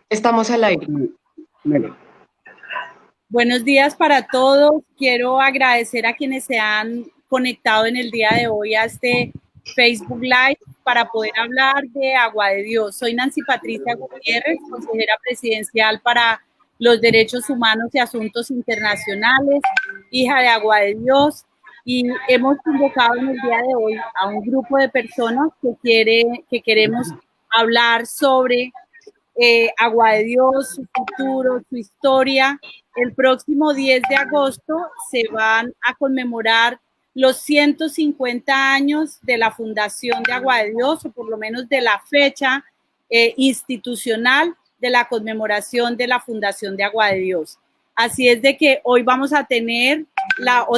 Estamos al aire. Vale. Buenos días para todos. Quiero agradecer a quienes se han conectado en el día de hoy a este Facebook Live para poder hablar de Agua de Dios. Soy Nancy Patricia Gutiérrez, consejera presidencial para los Derechos Humanos y Asuntos Internacionales, hija de Agua de Dios, y hemos convocado en el día de hoy a un grupo de personas que queremos hablar sobre Agua de Dios, su futuro, su historia. El próximo 10 de agosto se van a conmemorar los 150 años de la fundación de Agua de Dios, o por lo menos de la fecha institucional de la conmemoración de la fundación de Agua de Dios. Así es de que hoy vamos a tener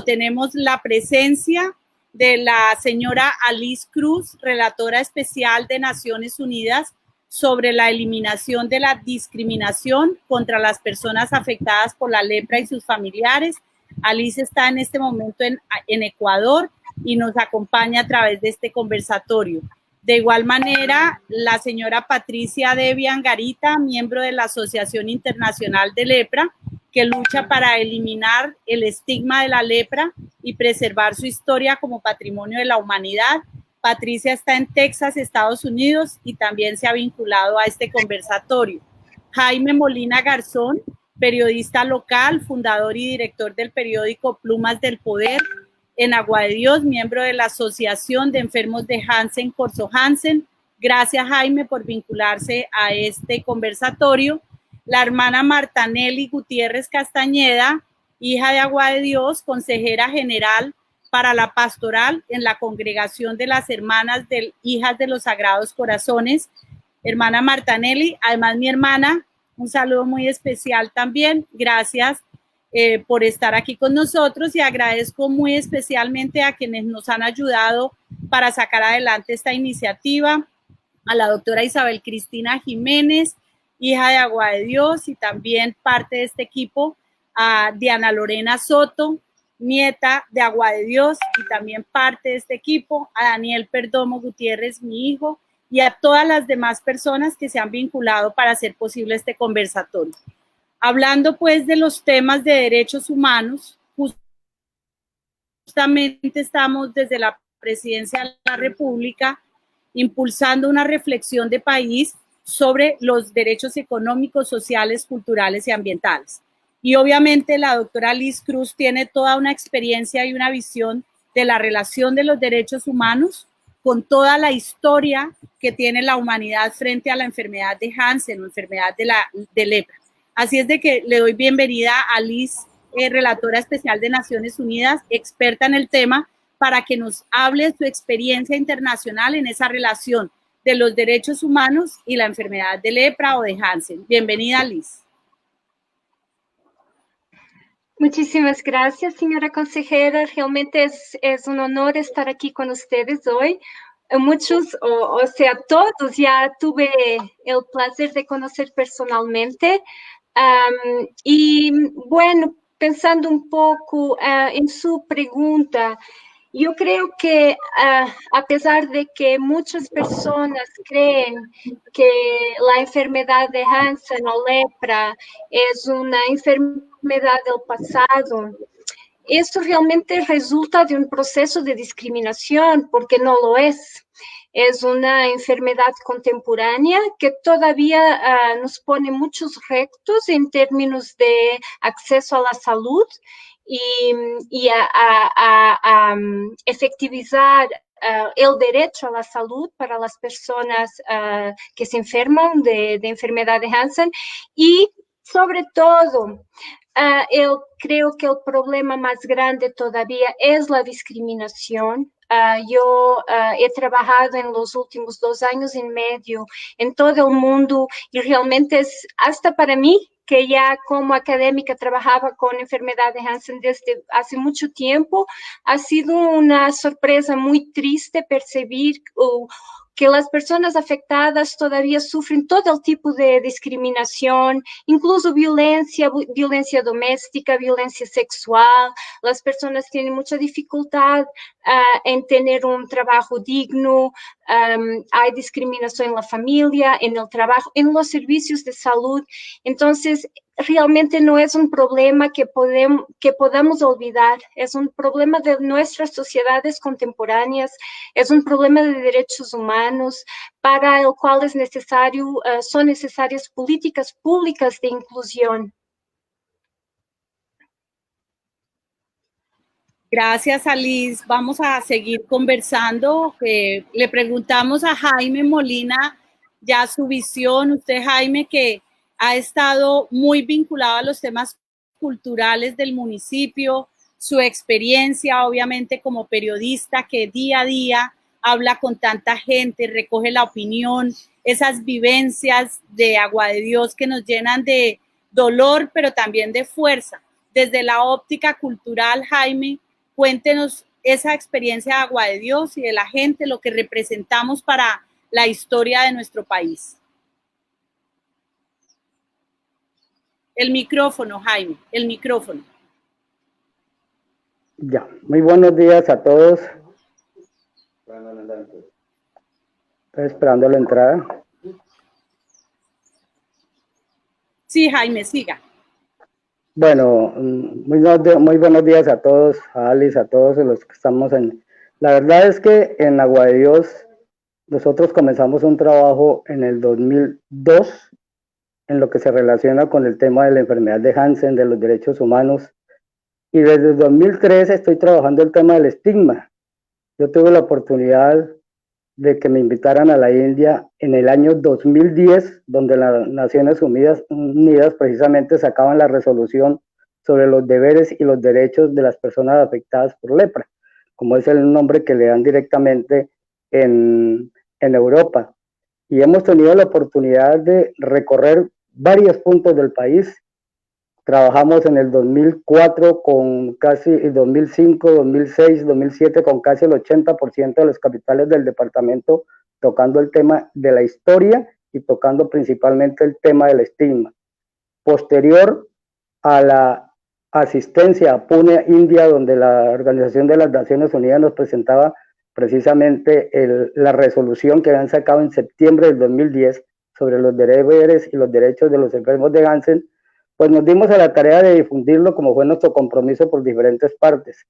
tenemos la presencia de la señora Alice Cruz, relatora especial de Naciones Unidas sobre la eliminación de la discriminación contra las personas afectadas por la lepra y sus familiares. Alice está en este momento en Ecuador y nos acompaña a través de este conversatorio. De igual manera, la señora Patricia Debian Garita, miembro de la Asociación Internacional de Lepra, que lucha para eliminar el estigma de la lepra y preservar su historia como patrimonio de la humanidad. Patricia está en Texas, Estados Unidos, y también se ha vinculado a este conversatorio. Jaime Molina Garzón, periodista local, fundador y director del periódico Plumas del Poder en Agua de Dios, miembro de la Asociación de Enfermos de Hansen, Corso Hansen. Gracias, Jaime, por vincularse a este conversatorio. La hermana Martanelli Gutiérrez Castañeda, hija de Agua de Dios, consejera general para la pastoral en la Congregación de las Hermanas Hijas de los Sagrados Corazones. Hermana Martanelli, además mi hermana, un saludo muy especial también. Gracias por estar aquí con nosotros y agradezco muy especialmente a quienes nos han ayudado para sacar adelante esta iniciativa, a la doctora Isabel Cristina Jiménez, hija de Agua de Dios y también parte de este equipo, a Diana Lorena Soto, nieta de Agua de Dios y también parte de este equipo, a Daniel Perdomo Gutiérrez, mi hijo, y a todas las demás personas que se han vinculado para hacer posible este conversatorio. Hablando pues de los temas de derechos humanos, justamente estamos desde la Presidencia de la República impulsando una reflexión de país sobre los derechos económicos, sociales, culturales y ambientales. Y obviamente la doctora Liz Cruz tiene toda una experiencia y una visión de la relación de los derechos humanos con toda la historia que tiene la humanidad frente a la enfermedad de Hansen o enfermedad de lepra. Así es de que le doy bienvenida a Liz, relatora especial de Naciones Unidas, experta en el tema, para que nos hable de su experiencia internacional en esa relación de los derechos humanos y la enfermedad de lepra o de Hansen. Bienvenida, Liz. Muchísimas gracias, señora consejera. Realmente es un honor estar aquí con ustedes hoy. Muchos, o sea, todos ya tuve el placer de conocer personalmente. Y bueno, pensando un poco en su pregunta, yo creo que a pesar de que muchas personas creen que la enfermedad de Hansen o lepra es una enfermedad del pasado, esto realmente resulta de un proceso de discriminación, porque no lo es. Es una enfermedad contemporánea que todavía nos pone muchos retos en términos de acceso a la salud y a efectivizar el derecho a la salud para las personas que se enferman de enfermedad de Hansen y, sobre todo, yo creo que el problema más grande todavía es la discriminación. Yo he trabajado en los últimos 2 años y medio en todo el mundo y realmente es hasta para mí que ya como académica trabajaba con enfermedad de Hansen desde hace mucho tiempo, ha sido una sorpresa muy triste percibir que las personas afectadas todavía sufren todo el tipo de discriminación, incluso violencia doméstica, violencia sexual. Las personas tienen mucha dificultad en tener un trabajo digno. Hay discriminación en la familia, en el trabajo, en los servicios de salud. Entonces, realmente no es un problema que podamos olvidar, es un problema de nuestras sociedades contemporáneas, es un problema de derechos humanos para el cual son necesarias políticas públicas de inclusión. Gracias, Alice. Vamos a seguir conversando. Le preguntamos a Jaime Molina ya su visión. Usted, Jaime, que ha estado muy vinculado a los temas culturales del municipio, su experiencia, obviamente, como periodista que día a día habla con tanta gente, recoge la opinión, esas vivencias de Agua de Dios que nos llenan de dolor, pero también de fuerza. Desde la óptica cultural, Jaime, cuéntenos esa experiencia de Agua de Dios y de la gente, lo que representamos para la historia de nuestro país. El micrófono, Jaime, el micrófono. Ya, muy buenos días a todos. Estoy esperando la entrada. Sí, Jaime, siga. Bueno, muy buenos días a todos, a Alice, a todos los que estamos en... La verdad es que en Agua de Dios nosotros comenzamos un trabajo en el 2002 en lo que se relaciona con el tema de la enfermedad de Hansen, de los derechos humanos, y desde el 2003 estoy trabajando el tema del estigma. Yo tuve la oportunidad de que me invitaran a la India en el año 2010, donde las Naciones Unidas precisamente sacaban la resolución sobre los deberes y los derechos de las personas afectadas por lepra, como es el nombre que le dan directamente en Europa. Y hemos tenido la oportunidad de recorrer varios puntos del país. Trabajamos en el 2004 con casi 2005, 2006, 2007 con casi el 80% de los capitales del departamento tocando el tema de la historia y tocando principalmente el tema del estigma. Posterior a la asistencia a Pune, India, donde la Organización de las Naciones Unidas nos presentaba precisamente la resolución que habían sacado en septiembre del 2010 sobre los deberes y los derechos de los enfermos de Hansen, pues nos dimos a la tarea de difundirlo como fue nuestro compromiso por diferentes partes.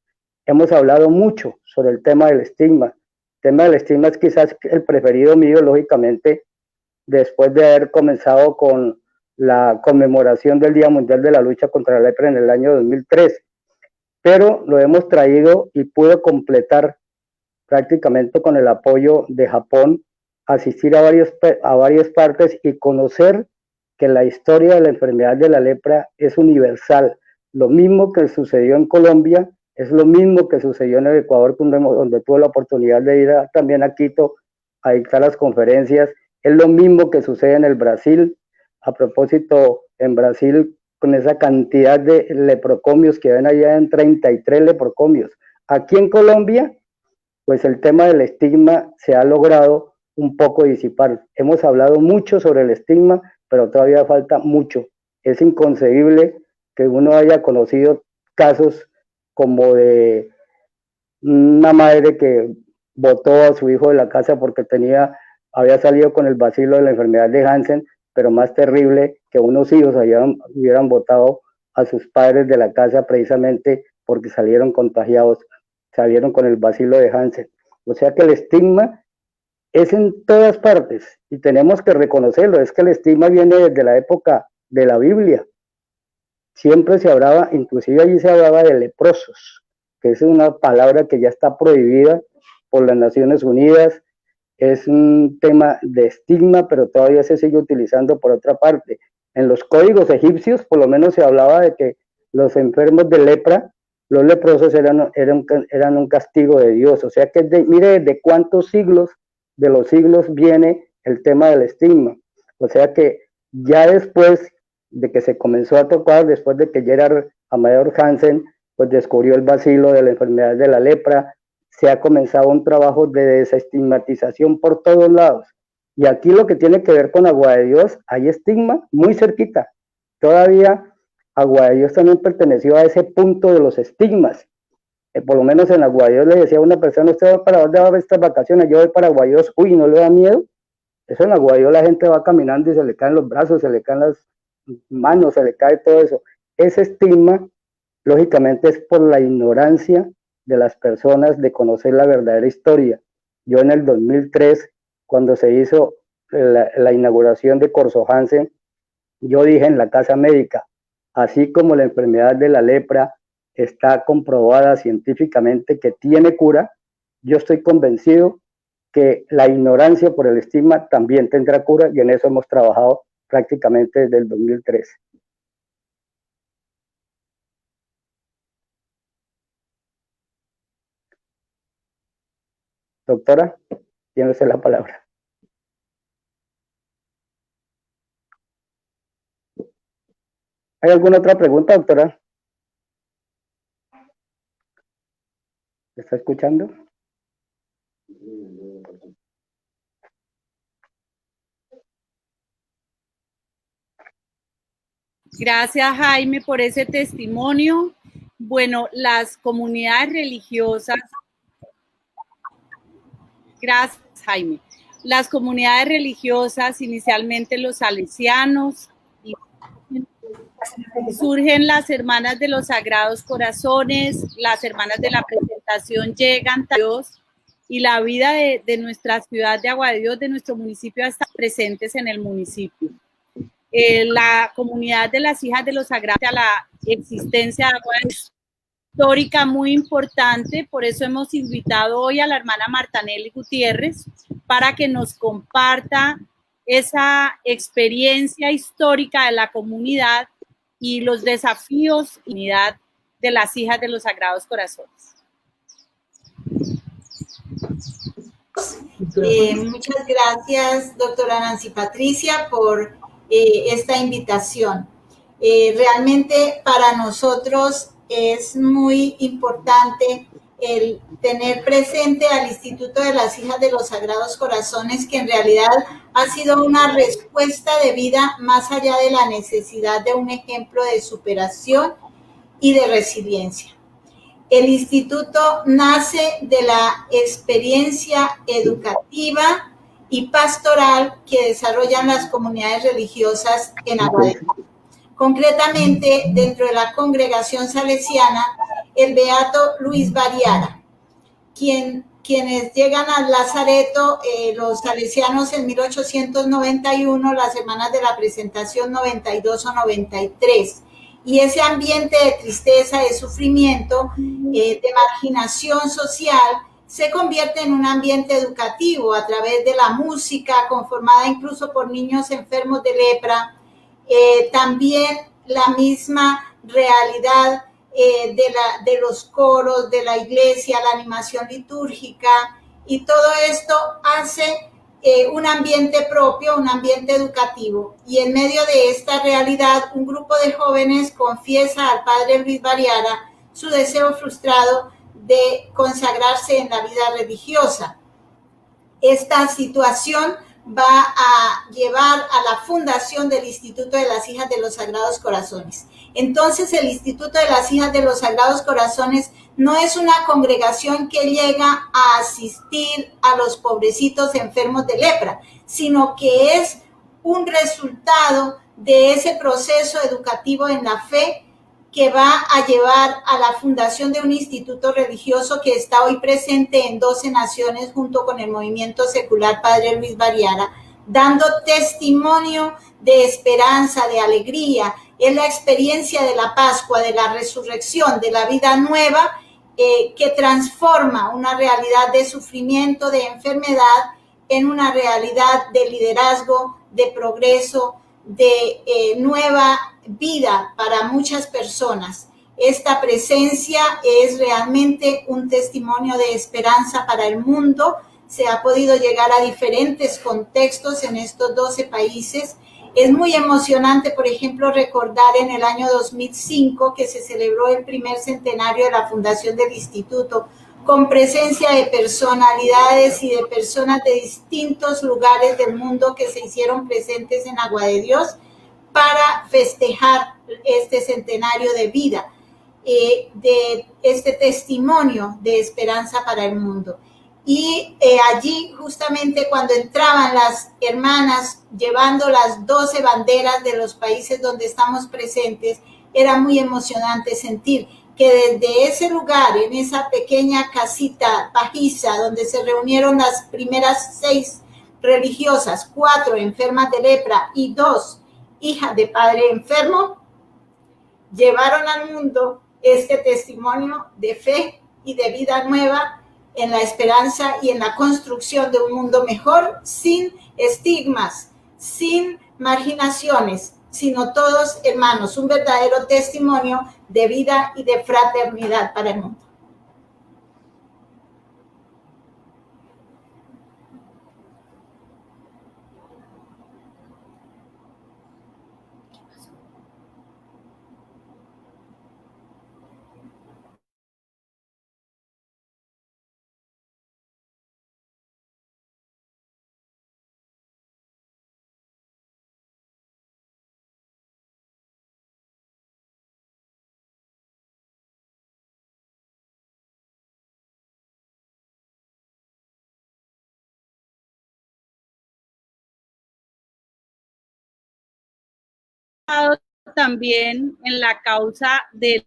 Hemos hablado mucho sobre el tema del estigma. El tema del estigma es quizás el preferido mío, lógicamente, después de haber comenzado con la conmemoración del Día Mundial de la Lucha contra la Lepra en el año 2003. Pero lo hemos traído y pude completar prácticamente con el apoyo de Japón, asistir a varias partes y conocer que la historia de la enfermedad de la lepra es universal. Lo mismo que sucedió en Colombia, es lo mismo que sucedió en el Ecuador, donde tuve la oportunidad de ir también a Quito a dictar las conferencias. Es lo mismo que sucede en el Brasil. A propósito, en Brasil, con esa cantidad de leprocomios que ven allá en 33 leprocomios. Aquí en Colombia, pues el tema del estigma se ha logrado un poco disipar. Hemos hablado mucho sobre el estigma, pero todavía falta mucho. Es inconcebible que uno haya conocido casos como de una madre que botó a su hijo de la casa porque había salido con el bacilo de la enfermedad de Hansen, pero más terrible que unos hijos hubieran botado a sus padres de la casa precisamente porque salieron contagiados, salieron con el bacilo de Hansen. O sea que el estigma es en todas partes y tenemos que reconocerlo. Es que el estigma viene desde la época de la Biblia. Siempre se hablaba, inclusive allí se hablaba de leprosos, que es una palabra que ya está prohibida por las Naciones Unidas. Es un tema de estigma, pero todavía se sigue utilizando por otra parte. En los códigos egipcios, por lo menos se hablaba de que los enfermos de lepra, los leprosos eran un castigo de Dios. O sea que mire de cuántos siglos de los siglos viene el tema del estigma. O sea que ya después de que se comenzó a tocar después de que Gerard Amador Hansen pues descubrió el bacilo de la enfermedad de la lepra. Se ha comenzado un trabajo de desestigmatización por todos lados. Y aquí lo que tiene que ver con Agua de Dios, hay estigma muy cerquita. Todavía Agua de Dios también perteneció a ese punto de los estigmas. Por lo menos en Agua de Dios le decía a una persona, ¿usted va para dónde va a ver estas vacaciones? Yo voy para Agua de Dios. Uy, ¿no le da miedo? Eso en Agua de Dios la gente va caminando y se le caen los brazos, se le caen las manos, se le cae todo eso. Ese estigma, lógicamente, es por la ignorancia de las personas de conocer la verdadera historia. Yo en el 2003, cuando se hizo la inauguración de Corso Hansen, yo dije en la casa médica, así como la enfermedad de la lepra está comprobada científicamente que tiene cura, yo estoy convencido que la ignorancia por el estigma también tendrá cura, y en eso hemos trabajado prácticamente desde el 2003. Doctora, tiene usted la palabra. ¿Hay alguna otra pregunta, doctora? ¿Me está escuchando? Gracias, Jaime, por ese testimonio. Bueno, las comunidades religiosas, gracias, Jaime. Las comunidades religiosas, inicialmente los salesianos, surgen las hermanas de los Sagrados Corazones, las hermanas de la presentación llegan a Dios, y la vida de nuestra ciudad de Agua de Dios, de nuestro municipio, está presentes en el municipio. La comunidad de las hijas de los Sagrados, a la existencia de Agua de Dios, histórica muy importante. Por eso hemos invitado hoy a la hermana Martanelli Gutiérrez para que nos comparta esa experiencia histórica de la comunidad y los desafíos y unidad de las hijas de los Sagrados Corazones. Muchas gracias, doctora Nancy Patricia, por esta invitación. Realmente para nosotros es muy importante el tener presente al Instituto de las Hijas de los Sagrados Corazones, que en realidad ha sido una respuesta de vida más allá de la necesidad de un ejemplo de superación y de resiliencia. El instituto nace de la experiencia educativa y pastoral que desarrollan las comunidades religiosas en Agua de Dios. Concretamente, dentro de la congregación salesiana, el beato Luis Bariara, quienes llegan al Lazareto, los salesianos en 1891, las hermanas de la presentación 92 o 93. Y ese ambiente de tristeza, de sufrimiento, de marginación social, se convierte en un ambiente educativo a través de la música, conformada incluso por niños enfermos de lepra. También la misma realidad de los coros, de la iglesia, la animación litúrgica, y todo esto hace un ambiente propio, un ambiente educativo. Y en medio de esta realidad, un grupo de jóvenes confiesa al padre Luis Bariara su deseo frustrado de consagrarse en la vida religiosa. Esta situación va a llevar a la fundación del Instituto de las Hijas de los Sagrados Corazones. Entonces, el Instituto de las Hijas de los Sagrados Corazones no es una congregación que llega a asistir a los pobrecitos enfermos de lepra, sino que es un resultado de ese proceso educativo en la fe que va a llevar a la fundación de un instituto religioso que está hoy presente en 12 naciones junto con el movimiento secular Padre Luis Bariara, dando testimonio de esperanza, de alegría. Es la experiencia de la Pascua, de la resurrección, de la vida nueva, que transforma una realidad de sufrimiento, de enfermedad, en una realidad de liderazgo, de progreso, de nueva vida para muchas personas. Esta presencia es realmente un testimonio de esperanza para el mundo. Se ha podido llegar a diferentes contextos en estos 12 países. Es muy emocionante, por ejemplo, recordar en el año 2005 que se celebró el primer centenario de la fundación del instituto, con presencia de personalidades y de personas de distintos lugares del mundo que se hicieron presentes en Agua de Dios para festejar este centenario de vida, de este testimonio de esperanza para el mundo. Y allí justamente cuando entraban las hermanas llevando las 12 banderas de los países donde estamos presentes, era muy emocionante sentir que desde ese lugar, en esa pequeña casita pajiza donde se reunieron las primeras 6 religiosas, 4 enfermas de lepra y 2 hijas de padre enfermo, llevaron al mundo este testimonio de fe y de vida nueva en la esperanza y en la construcción de un mundo mejor, sin estigmas, sin marginaciones, sino todos hermanos, un verdadero testimonio de vida y de fraternidad para el mundo. También en la causa de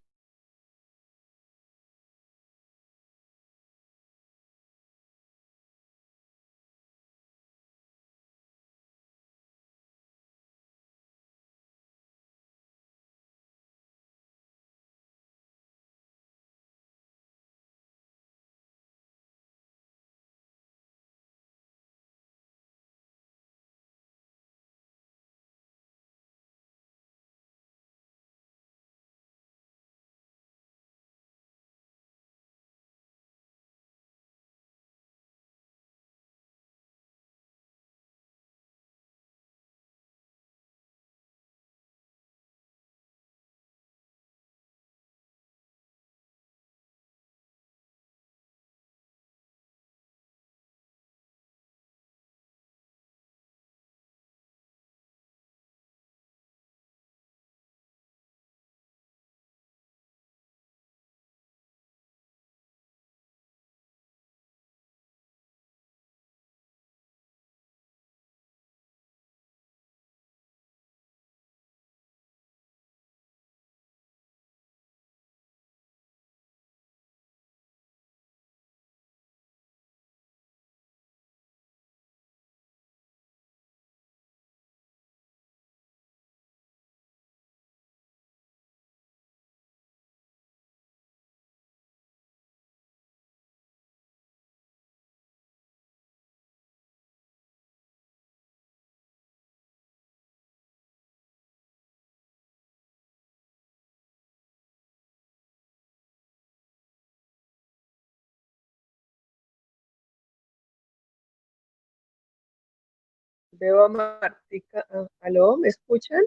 Veo a Martica. ¿Aló? ¿Me escuchan?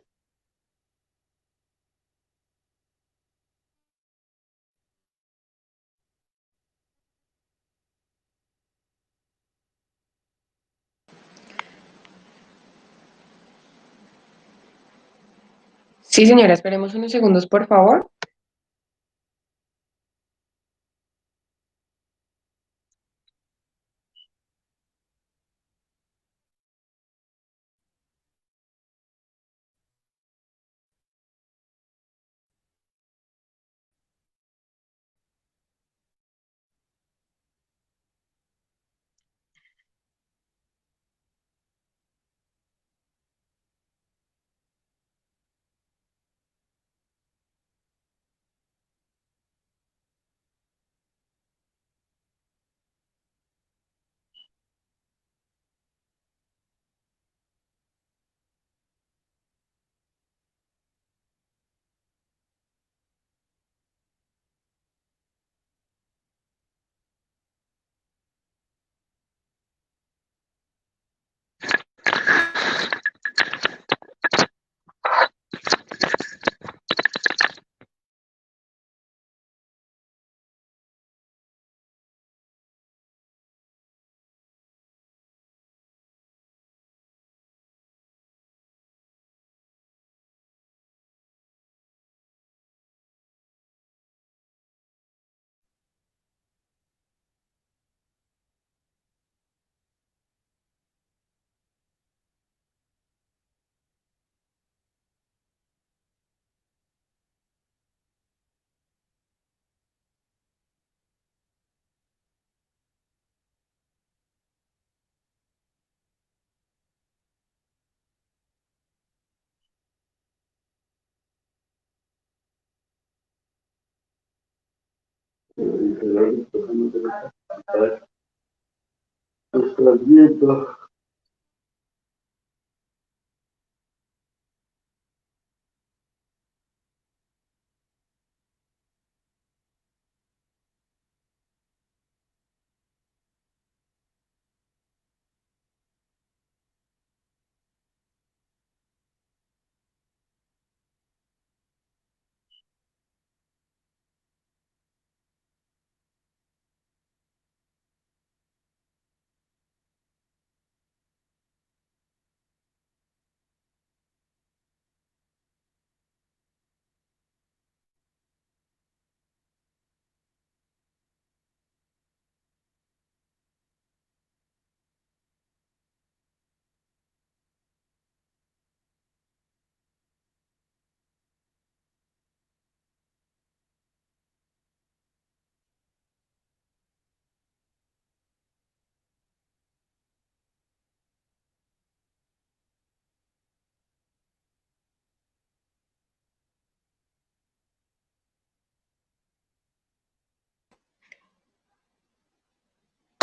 Sí, señora, esperemos unos segundos, por favor.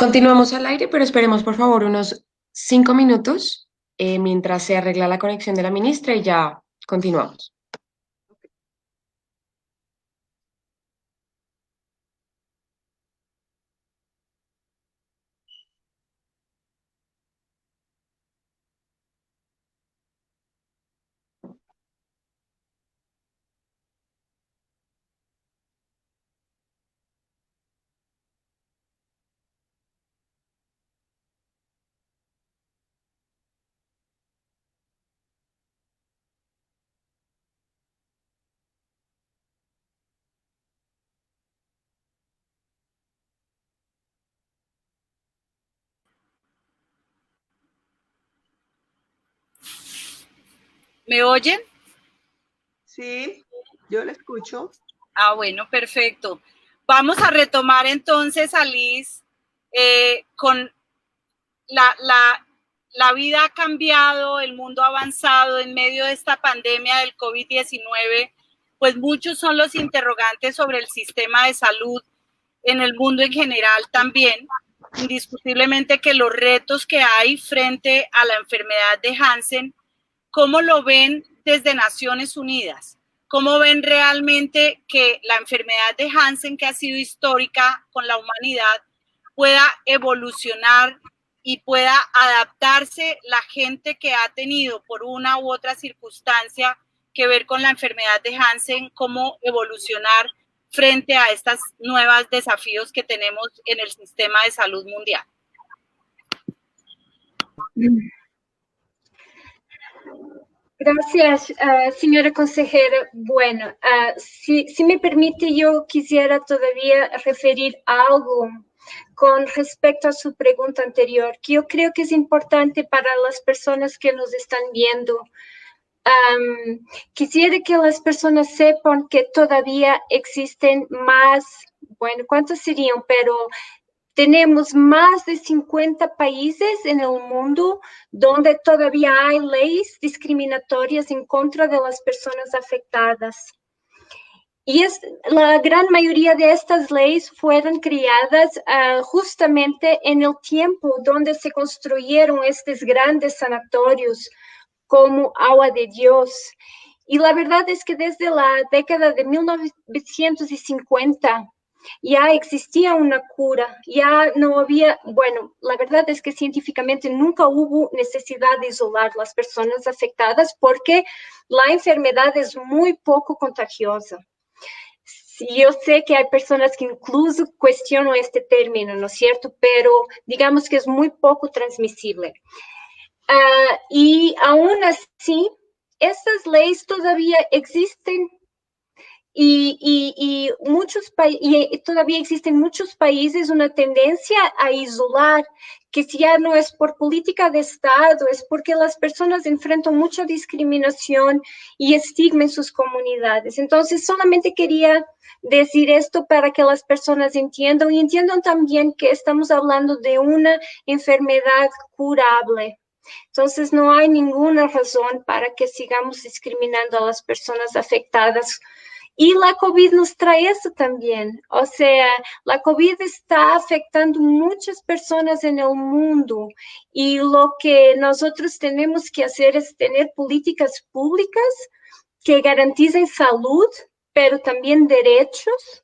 Continuamos al aire, pero esperemos por favor unos 5 minutos mientras se arregla la conexión de la ministra y ya continuamos. ¿Me oyen? Sí, yo la escucho. Ah, bueno, perfecto. Vamos a retomar entonces, Alice, con la vida ha cambiado, el mundo ha avanzado en medio de esta pandemia del COVID-19, pues muchos son los interrogantes sobre el sistema de salud en el mundo en general también. Indiscutiblemente que los retos que hay frente a la enfermedad de Hansen, ¿cómo lo ven desde Naciones Unidas? ¿Cómo ven realmente que la enfermedad de Hansen, que ha sido histórica con la humanidad, pueda evolucionar y pueda adaptarse la gente que ha tenido por una u otra circunstancia que ver con la enfermedad de Hansen, cómo evolucionar frente a estos nuevos desafíos que tenemos en el sistema de salud mundial? Gracias, señora consejera. Bueno, si me permite, yo quisiera todavía referir algo con respecto a su pregunta anterior, que yo creo que es importante para las personas que nos están viendo. Quisiera que las personas sepan que todavía existen más, bueno, ¿cuántos serían? Pero tenemos más de 50 países en el mundo donde todavía hay leyes discriminatorias en contra de las personas afectadas. Y la gran mayoría de estas leyes fueron creadas justamente en el tiempo donde se construyeron estos grandes sanatorios como Agua de Dios. Y la verdad es que desde la década de 1950 ya existía una cura, ya no había, bueno, la verdad es que científicamente nunca hubo necesidad de isolar las personas afectadas porque la enfermedad es muy poco contagiosa. Yo sé que hay personas que incluso cuestionan este término, ¿no es cierto? Pero digamos que es muy poco transmisible. Y aún así, estas leyes todavía existen y todavía existen muchos países una tendencia a isolar, que si ya no es por política de Estado, es porque las personas enfrentan mucha discriminación y estigma en sus comunidades. Entonces, solamente quería decir esto para que las personas entiendan y entiendan también que estamos hablando de una enfermedad curable. Entonces, no hay ninguna razón para que sigamos discriminando a las personas afectadas. Y la COVID nos trae eso también. O sea, la COVID está afectando muchas personas en el mundo y lo que nosotros tenemos que hacer es tener políticas públicas que garanticen salud, pero también derechos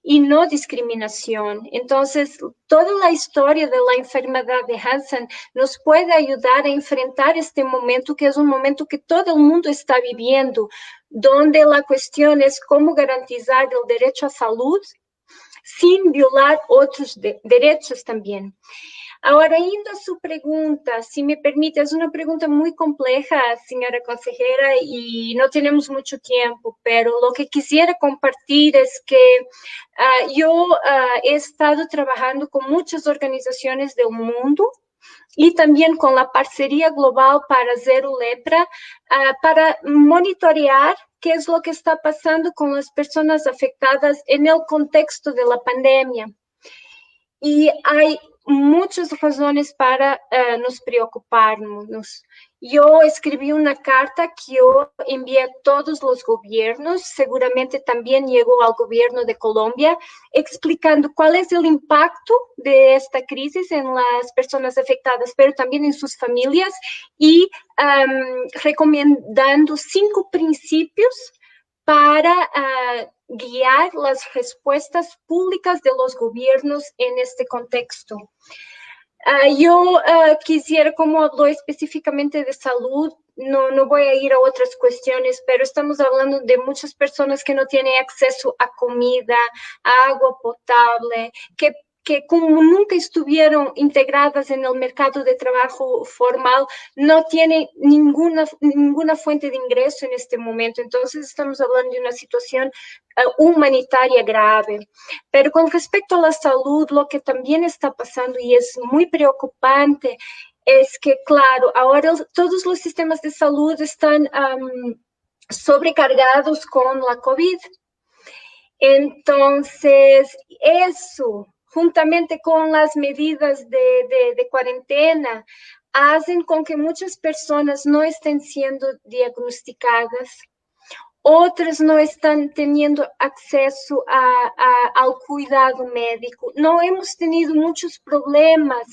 y no discriminación. Entonces, toda la historia de la enfermedad de Hansen nos puede ayudar a enfrentar este momento, que es un momento que todo el mundo está viviendo, donde la cuestión es cómo garantizar el derecho a salud sin violar otros derechos también. Ahora, yendo a su pregunta, si me permite, es una pregunta muy compleja, señora consejera, y no tenemos mucho tiempo, pero lo que quisiera compartir es que yo he estado trabajando con muchas organizaciones del mundo y también con la Parcería Global para Zero Lepra, para monitorear qué es lo que está pasando con las personas afectadas en el contexto de la pandemia. Y hay muchas razones para nos preocuparnos. Yo escribí una carta que yo envié a todos los gobiernos, seguramente también llegó al gobierno de Colombia, explicando cuál es el impacto de esta crisis en las personas afectadas, pero también en sus familias, y recomendando 5 principios para guiar las respuestas públicas de los gobiernos en este contexto. Yo quisiera, como habló específicamente de salud, no voy a ir a otras cuestiones, pero estamos hablando de muchas personas que no tienen acceso a comida, a agua potable, que como nunca estuvieron integradas en el mercado de trabajo formal, no tienen ninguna fuente de ingreso en este momento. Entonces, estamos hablando de una situación humanitaria grave. Pero con respecto a la salud, lo que también está pasando y es muy preocupante es que, claro, ahora todos los sistemas de salud están sobrecargados con la COVID. Entonces, eso, juntamente con las medidas de cuarentena, hacen con que muchas personas no estén siendo diagnosticadas, otras no están teniendo acceso al cuidado médico. No hemos tenido muchos problemas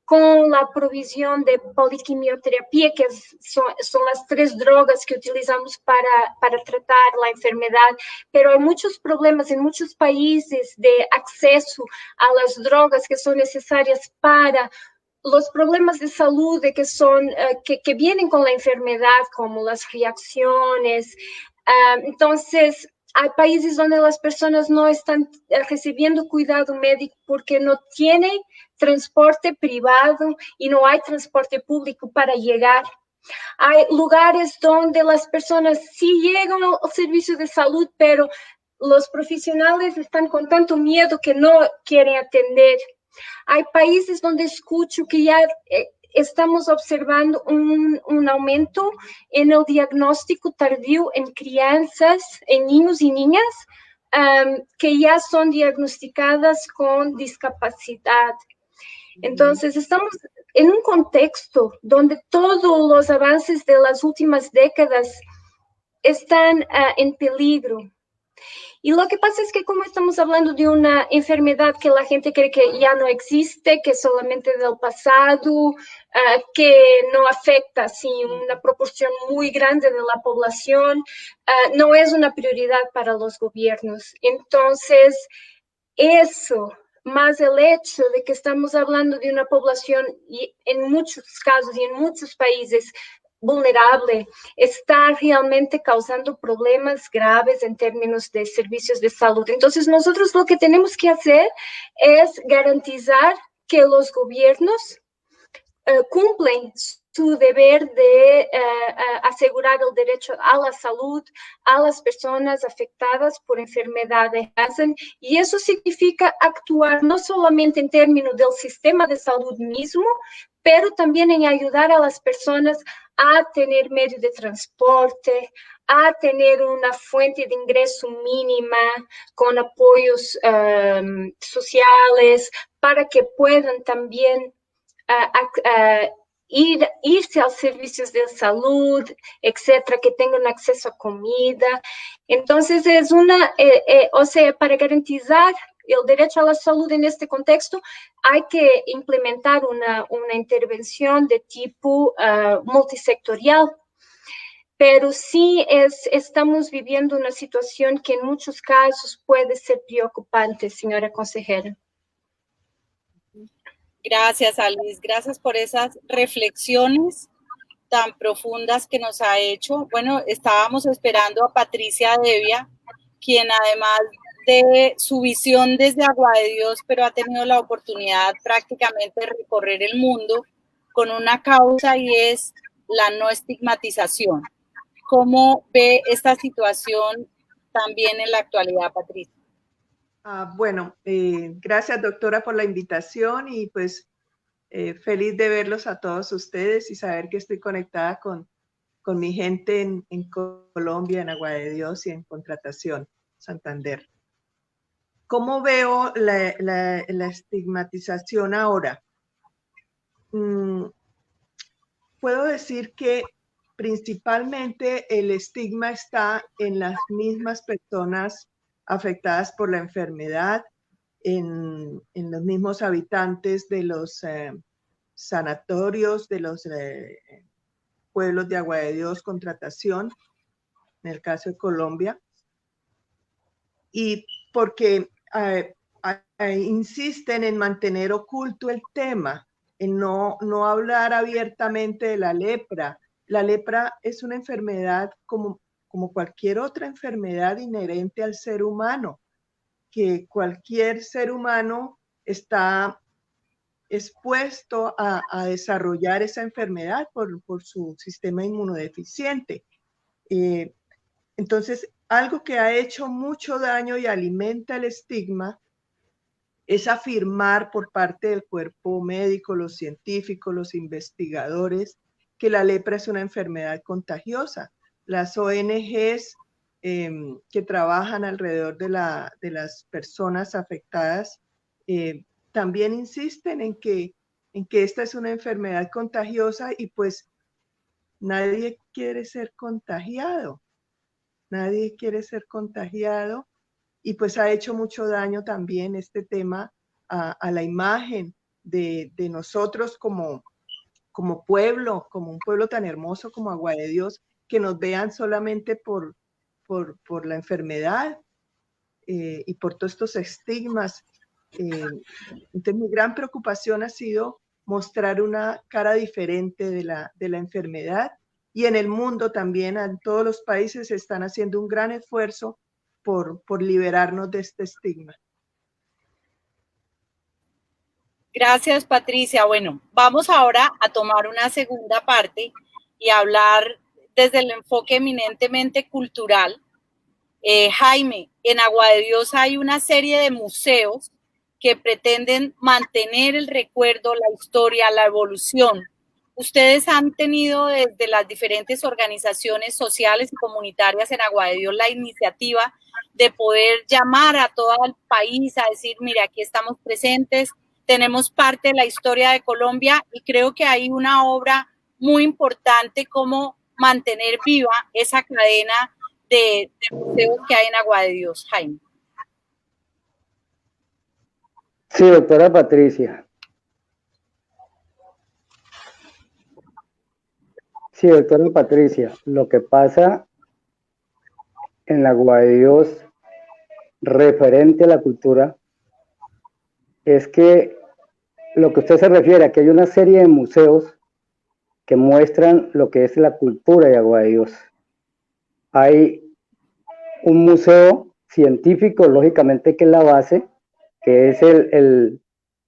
con la provisión de poliquimioterapia, que son las 3 drogas que utilizamos para tratar la enfermedad, pero hay muchos problemas en muchos países de acceso a las drogas que son necesarias para los problemas de salud que vienen con la enfermedad, como las reacciones. Entonces, hay países donde las personas no están recibiendo cuidado médico porque no tienen transporte privado y no hay transporte público para llegar. Hay lugares donde las personas sí llegan al servicio de salud, pero los profesionales están con tanto miedo que no quieren atender. Hay países donde escucho que ya estamos observando un aumento en el diagnóstico tardío en crianzas, en niños y niñas que ya son diagnosticadas con discapacidad. Entonces, estamos en un contexto donde todos los avances de las últimas décadas están en peligro. Y lo que pasa es que como estamos hablando de una enfermedad que la gente cree que ya no existe, que es solamente del pasado, que no afecta así una proporción muy grande de la población, no es una prioridad para los gobiernos. Entonces, eso, más el hecho de que estamos hablando de una población y en muchos casos y en muchos países vulnerable, está realmente causando problemas graves en términos de servicios de salud. Entonces, nosotros lo que tenemos que hacer es garantizar que los gobiernos cumplen su deber de asegurar el derecho a la salud a las personas afectadas por enfermedades de Hansen, y eso significa actuar no solamente en términos del sistema de salud mismo, pero también en ayudar a las personas a tener medio de transporte, a tener una fuente de ingreso mínima con apoyos sociales para que puedan también irse a los servicios de salud, etcétera, que tengan acceso a comida. Entonces, es o sea, para garantizar el derecho a la salud en este contexto, hay que implementar una intervención de tipo multisectorial. Pero sí estamos viviendo una situación que en muchos casos puede ser preocupante, señora consejera. Gracias, Alice. Gracias por esas reflexiones tan profundas que nos ha hecho. Bueno, estábamos esperando a Patricia Devia, quien además de su visión desde Agua de Dios, pero ha tenido la oportunidad prácticamente de recorrer el mundo con una causa y es la no estigmatización. ¿Cómo ve esta situación también en la actualidad, Patricia? Bueno, gracias, doctora, por la invitación y pues feliz de verlos a todos ustedes y saber que estoy conectada con mi gente en Colombia, en Agua de Dios y en Contratación, Santander. ¿Cómo veo la estigmatización ahora? Puedo decir que principalmente el estigma está en las mismas personas afectadas por la enfermedad, en los mismos habitantes de los sanatorios, de los pueblos de Agua de Dios, Contratación, en el caso de Colombia, y porque insisten en mantener oculto el tema, en no hablar abiertamente de la lepra. La lepra es una enfermedad como cualquier otra enfermedad inherente al ser humano, que cualquier ser humano está expuesto a desarrollar esa enfermedad por su sistema inmunodeficiente. Entonces, algo que ha hecho mucho daño y alimenta el estigma es afirmar por parte del cuerpo médico, los científicos, los investigadores, que la lepra es una enfermedad contagiosa. Las ONGs que trabajan alrededor de las personas afectadas también insisten en que esta es una enfermedad contagiosa y pues nadie quiere ser contagiado. Nadie quiere ser contagiado y pues ha hecho mucho daño también este tema a la imagen de nosotros como pueblo, como un pueblo tan hermoso como Agua de Dios, que nos vean solamente por la enfermedad y por todos estos estigmas. Entonces mi gran preocupación ha sido mostrar una cara diferente de la enfermedad, y en el mundo también, en todos los países están haciendo un gran esfuerzo por liberarnos de este estigma. Gracias, Patricia. Bueno, vamos ahora a tomar una segunda parte y hablar desde el enfoque eminentemente cultural. Jaime, en Agua de Dios hay una serie de museos que pretenden mantener el recuerdo, la historia, la evolución. Ustedes han tenido desde las diferentes organizaciones sociales y comunitarias en Agua de Dios la iniciativa de poder llamar a todo el país a decir, mire, aquí estamos presentes, tenemos parte de la historia de Colombia y creo que hay una obra muy importante como mantener viva esa cadena de museos que hay en Agua de Dios. Jaime. Sí, doctora Patricia. Sí, doctora Patricia, lo que pasa en Agua de Dios referente a la cultura es que lo que usted se refiere a que hay una serie de museos que muestran lo que es la cultura de Agua de Dios. Hay un museo científico, lógicamente, que es la base, que es el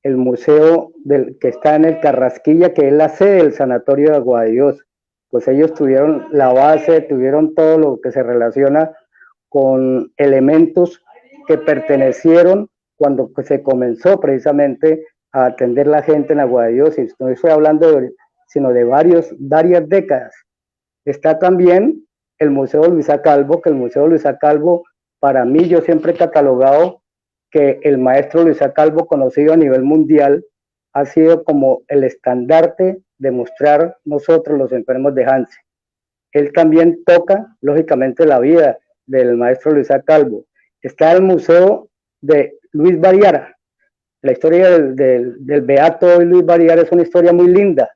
museo que está en el Carrasquilla, que es la sede del Sanatorio de Agua de Dios. Pues ellos tuvieron la base, tuvieron todo lo que se relaciona con elementos que pertenecieron cuando se comenzó precisamente a atender la gente en Agua de Dios, y no estoy hablando sino de varias décadas. Está también el Museo Luisa Calvo, que el Museo Luisa Calvo, para mí, yo siempre he catalogado que el maestro Luisa Calvo, conocido a nivel mundial, ha sido como el estandarte de mostrar nosotros los enfermos de Hansen. Él también toca, lógicamente, la vida del maestro Luis Calvo. Está el Museo de Luis Bariara. La historia del beato Luis Bariara es una historia muy linda.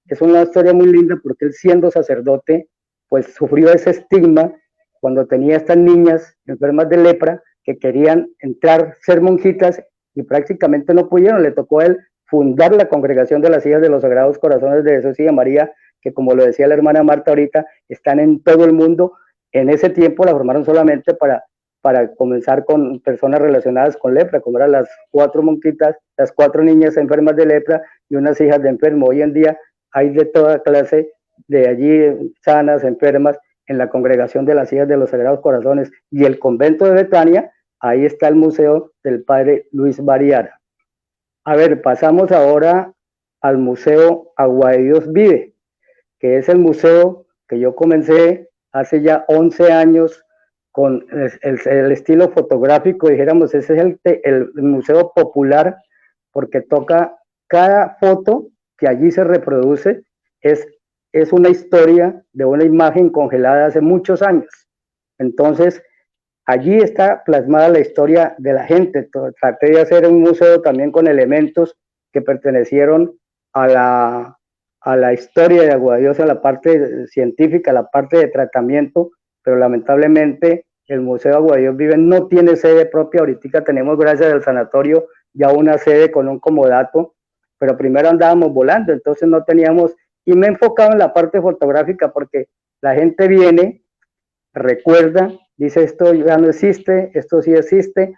Es una historia muy linda porque él, siendo sacerdote, pues sufrió ese estigma cuando tenía estas niñas enfermas de lepra que querían entrar, ser monjitas, y prácticamente no pudieron. Le tocó a él fundar la Congregación de las Hijas de los Sagrados Corazones de Jesús y de María, que, como lo decía la hermana Marta ahorita, están en todo el mundo. En ese tiempo la formaron solamente para comenzar con personas relacionadas con lepra, como eran las 4 monjitas, las 4 niñas enfermas de lepra y unas hijas de enfermo. Hoy en día hay de toda clase de allí, sanas, enfermas, en la Congregación de las Hijas de los Sagrados Corazones. Y el convento de Betania, ahí está el museo del padre Luis Bariara. A ver, pasamos ahora al Museo Agua de Dios Vive, que es el museo que yo comencé hace ya 11 años con el estilo fotográfico, dijéramos. Ese es el museo popular, porque toca cada foto que allí se reproduce, es una historia de una imagen congelada hace muchos años. Entonces, allí está plasmada la historia de la gente. Traté de hacer un museo también con elementos que pertenecieron a la historia de Agua de Dios, a la parte científica, a la parte de tratamiento, pero lamentablemente el Museo Agua de Dios Vive no tiene sede propia. Ahorita tenemos, gracias al sanatorio, ya una sede con un comodato, pero primero andábamos volando, entonces no teníamos, y me he enfocado en la parte fotográfica porque la gente viene, recuerda, dice, esto ya no existe, esto sí existe.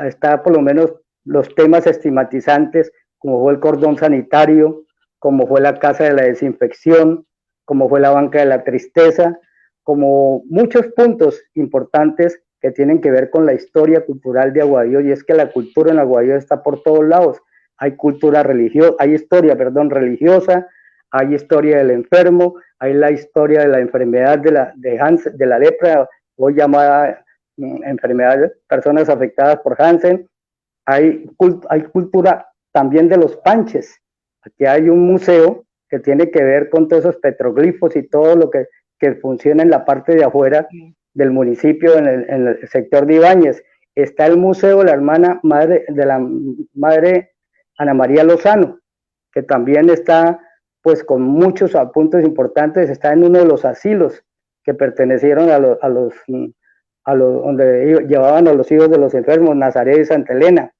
Está por lo menos los temas estigmatizantes, como fue el cordón sanitario, como fue la casa de la desinfección, como fue la banca de la tristeza, como muchos puntos importantes que tienen que ver con la historia cultural de Aguadíos. Y es que la cultura en Aguadíos está por todos lados. Hay cultura religiosa, hay historia, religiosa, hay historia del enfermo, hay la historia de la enfermedad de la lepra, hoy llamada enfermedad de personas afectadas por Hansen. Hay cultura también de los panches. Aquí hay un museo que tiene que ver con todos esos petroglifos y todo lo que funciona en la parte de afuera del municipio, en el sector de Ibáñez. Está el museo de la madre Ana María Lozano, que también está pues con muchos apuntes importantes. Está en uno de los asilos que pertenecieron a los donde llevaban a los hijos de los enfermos, Nazaret y Santa Elena,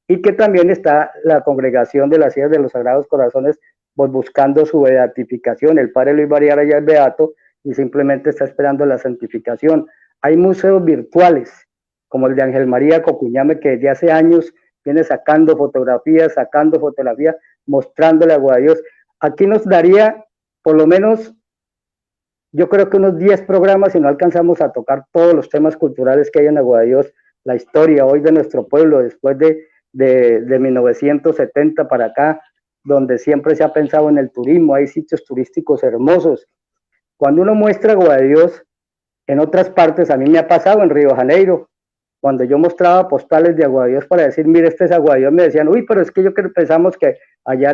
y que también está la Congregación de las Hijas de los Sagrados Corazones, pues buscando su beatificación. El padre Luis Bariara ya es beato y simplemente está esperando la santificación. Hay museos virtuales, como el de Ángel María Cocuñame, que desde hace años viene sacando fotografías, mostrándole a Agua de Dios. Aquí nos daría, por lo menos, yo creo que unos 10 programas, si no alcanzamos a tocar todos los temas culturales que hay en Agua de Dios, la historia hoy de nuestro pueblo, después de 1970 para acá, donde siempre se ha pensado en el turismo. Hay sitios turísticos hermosos. Cuando uno muestra Agua de Dios en otras partes, a mí me ha pasado en Río de Janeiro, cuando yo mostraba postales de Agua de Dios para decir, mire, este es Agua de Dios, me decían, uy, pero es que yo pensamos que allá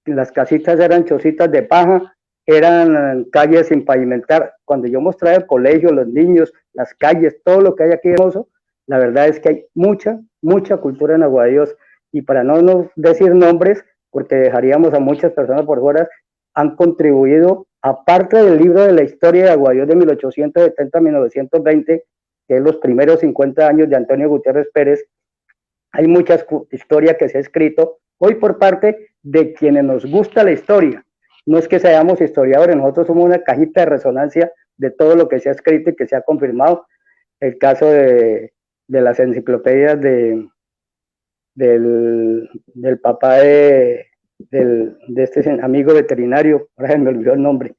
las casitas eran chocitas de paja, eran calles sin pavimentar. Cuando yo mostraba el colegio, los niños, las calles, todo lo que hay aquí hermoso, la verdad es que hay mucha cultura en Agua de Dios. Y para no decir nombres, porque dejaríamos a muchas personas por fuera, han contribuido, aparte del libro de la historia de Agua de Dios de 1870 a 1920, que es los primeros 50 años de Antonio Gutiérrez Pérez, hay mucha historia que se ha escrito hoy por parte de quienes nos gusta la historia. No es que seamos historiadores, nosotros somos una cajita de resonancia de todo lo que se ha escrito y que se ha confirmado. El caso de las enciclopedias del papá de este amigo veterinario, ahora me olvidó el nombre,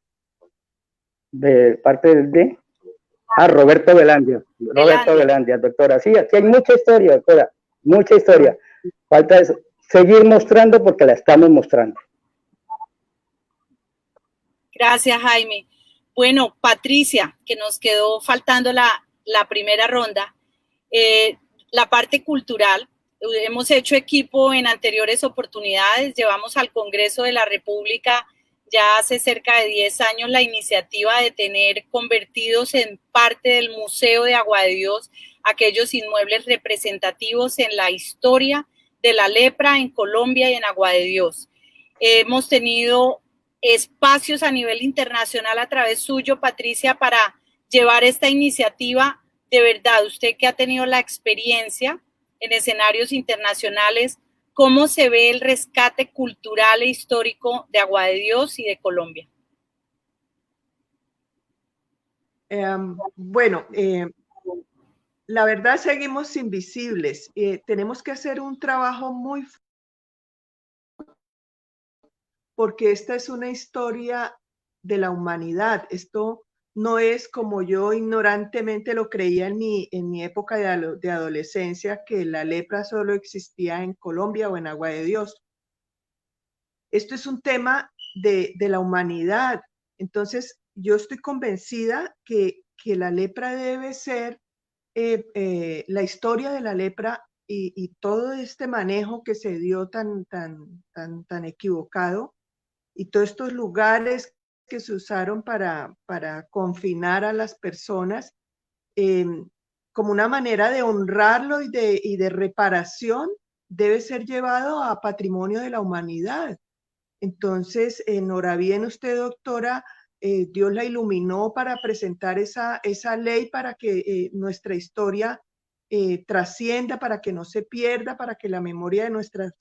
de parte de Roberto Velandia. Roberto Velandia, doctora. Sí, aquí hay mucha historia, doctora, mucha historia. Falta es seguir mostrando, porque la estamos mostrando. Gracias, Jaime. Bueno, Patricia, que nos quedó faltando la primera ronda, la parte cultural. hemos hecho equipo en anteriores oportunidades, llevamos al Congreso de la República ya hace cerca de 10 años la iniciativa de tener convertidos en parte del Museo de Agua de Dios aquellos inmuebles representativos en la historia de la lepra en Colombia y en Agua de Dios. Hemos tenido espacios a nivel internacional a través suyo, Patricia, para llevar esta iniciativa. De verdad, usted que ha tenido la experiencia en escenarios internacionales, ¿cómo se ve el rescate cultural e histórico de Agua de Dios y de Colombia? Bueno, la verdad seguimos invisibles. Tenemos que hacer un trabajo muy fuerte porque esta es una historia de la humanidad. Esto no es como yo ignorantemente lo creía en mi época de adolescencia, que la lepra solo existía en Colombia o en Agua de Dios. Esto es un tema de la humanidad. Entonces, yo estoy convencida que la lepra debe ser, la historia de la lepra y todo este manejo que se dio tan equivocado, y todos estos lugares que se usaron para confinar a las personas, como una manera de honrarlo y de reparación, debe ser llevado a patrimonio de la humanidad. Entonces, enhorabuena usted, doctora, Dios la iluminó para presentar esa ley para que nuestra historia trascienda, para que no se pierda, para que la memoria de nuestras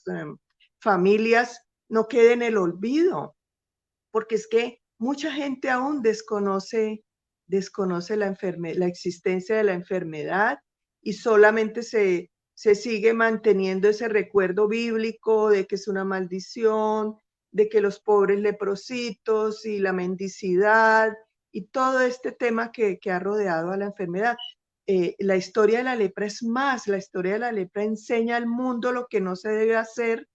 familias no quede en el olvido, porque es que mucha gente aún desconoce la existencia de la enfermedad, y solamente se sigue manteniendo ese recuerdo bíblico de que es una maldición, de que los pobres leprositos y la mendicidad y todo este tema que ha rodeado a la enfermedad. La historia de la lepra es más, la historia de la lepra enseña al mundo lo que no se debe hacer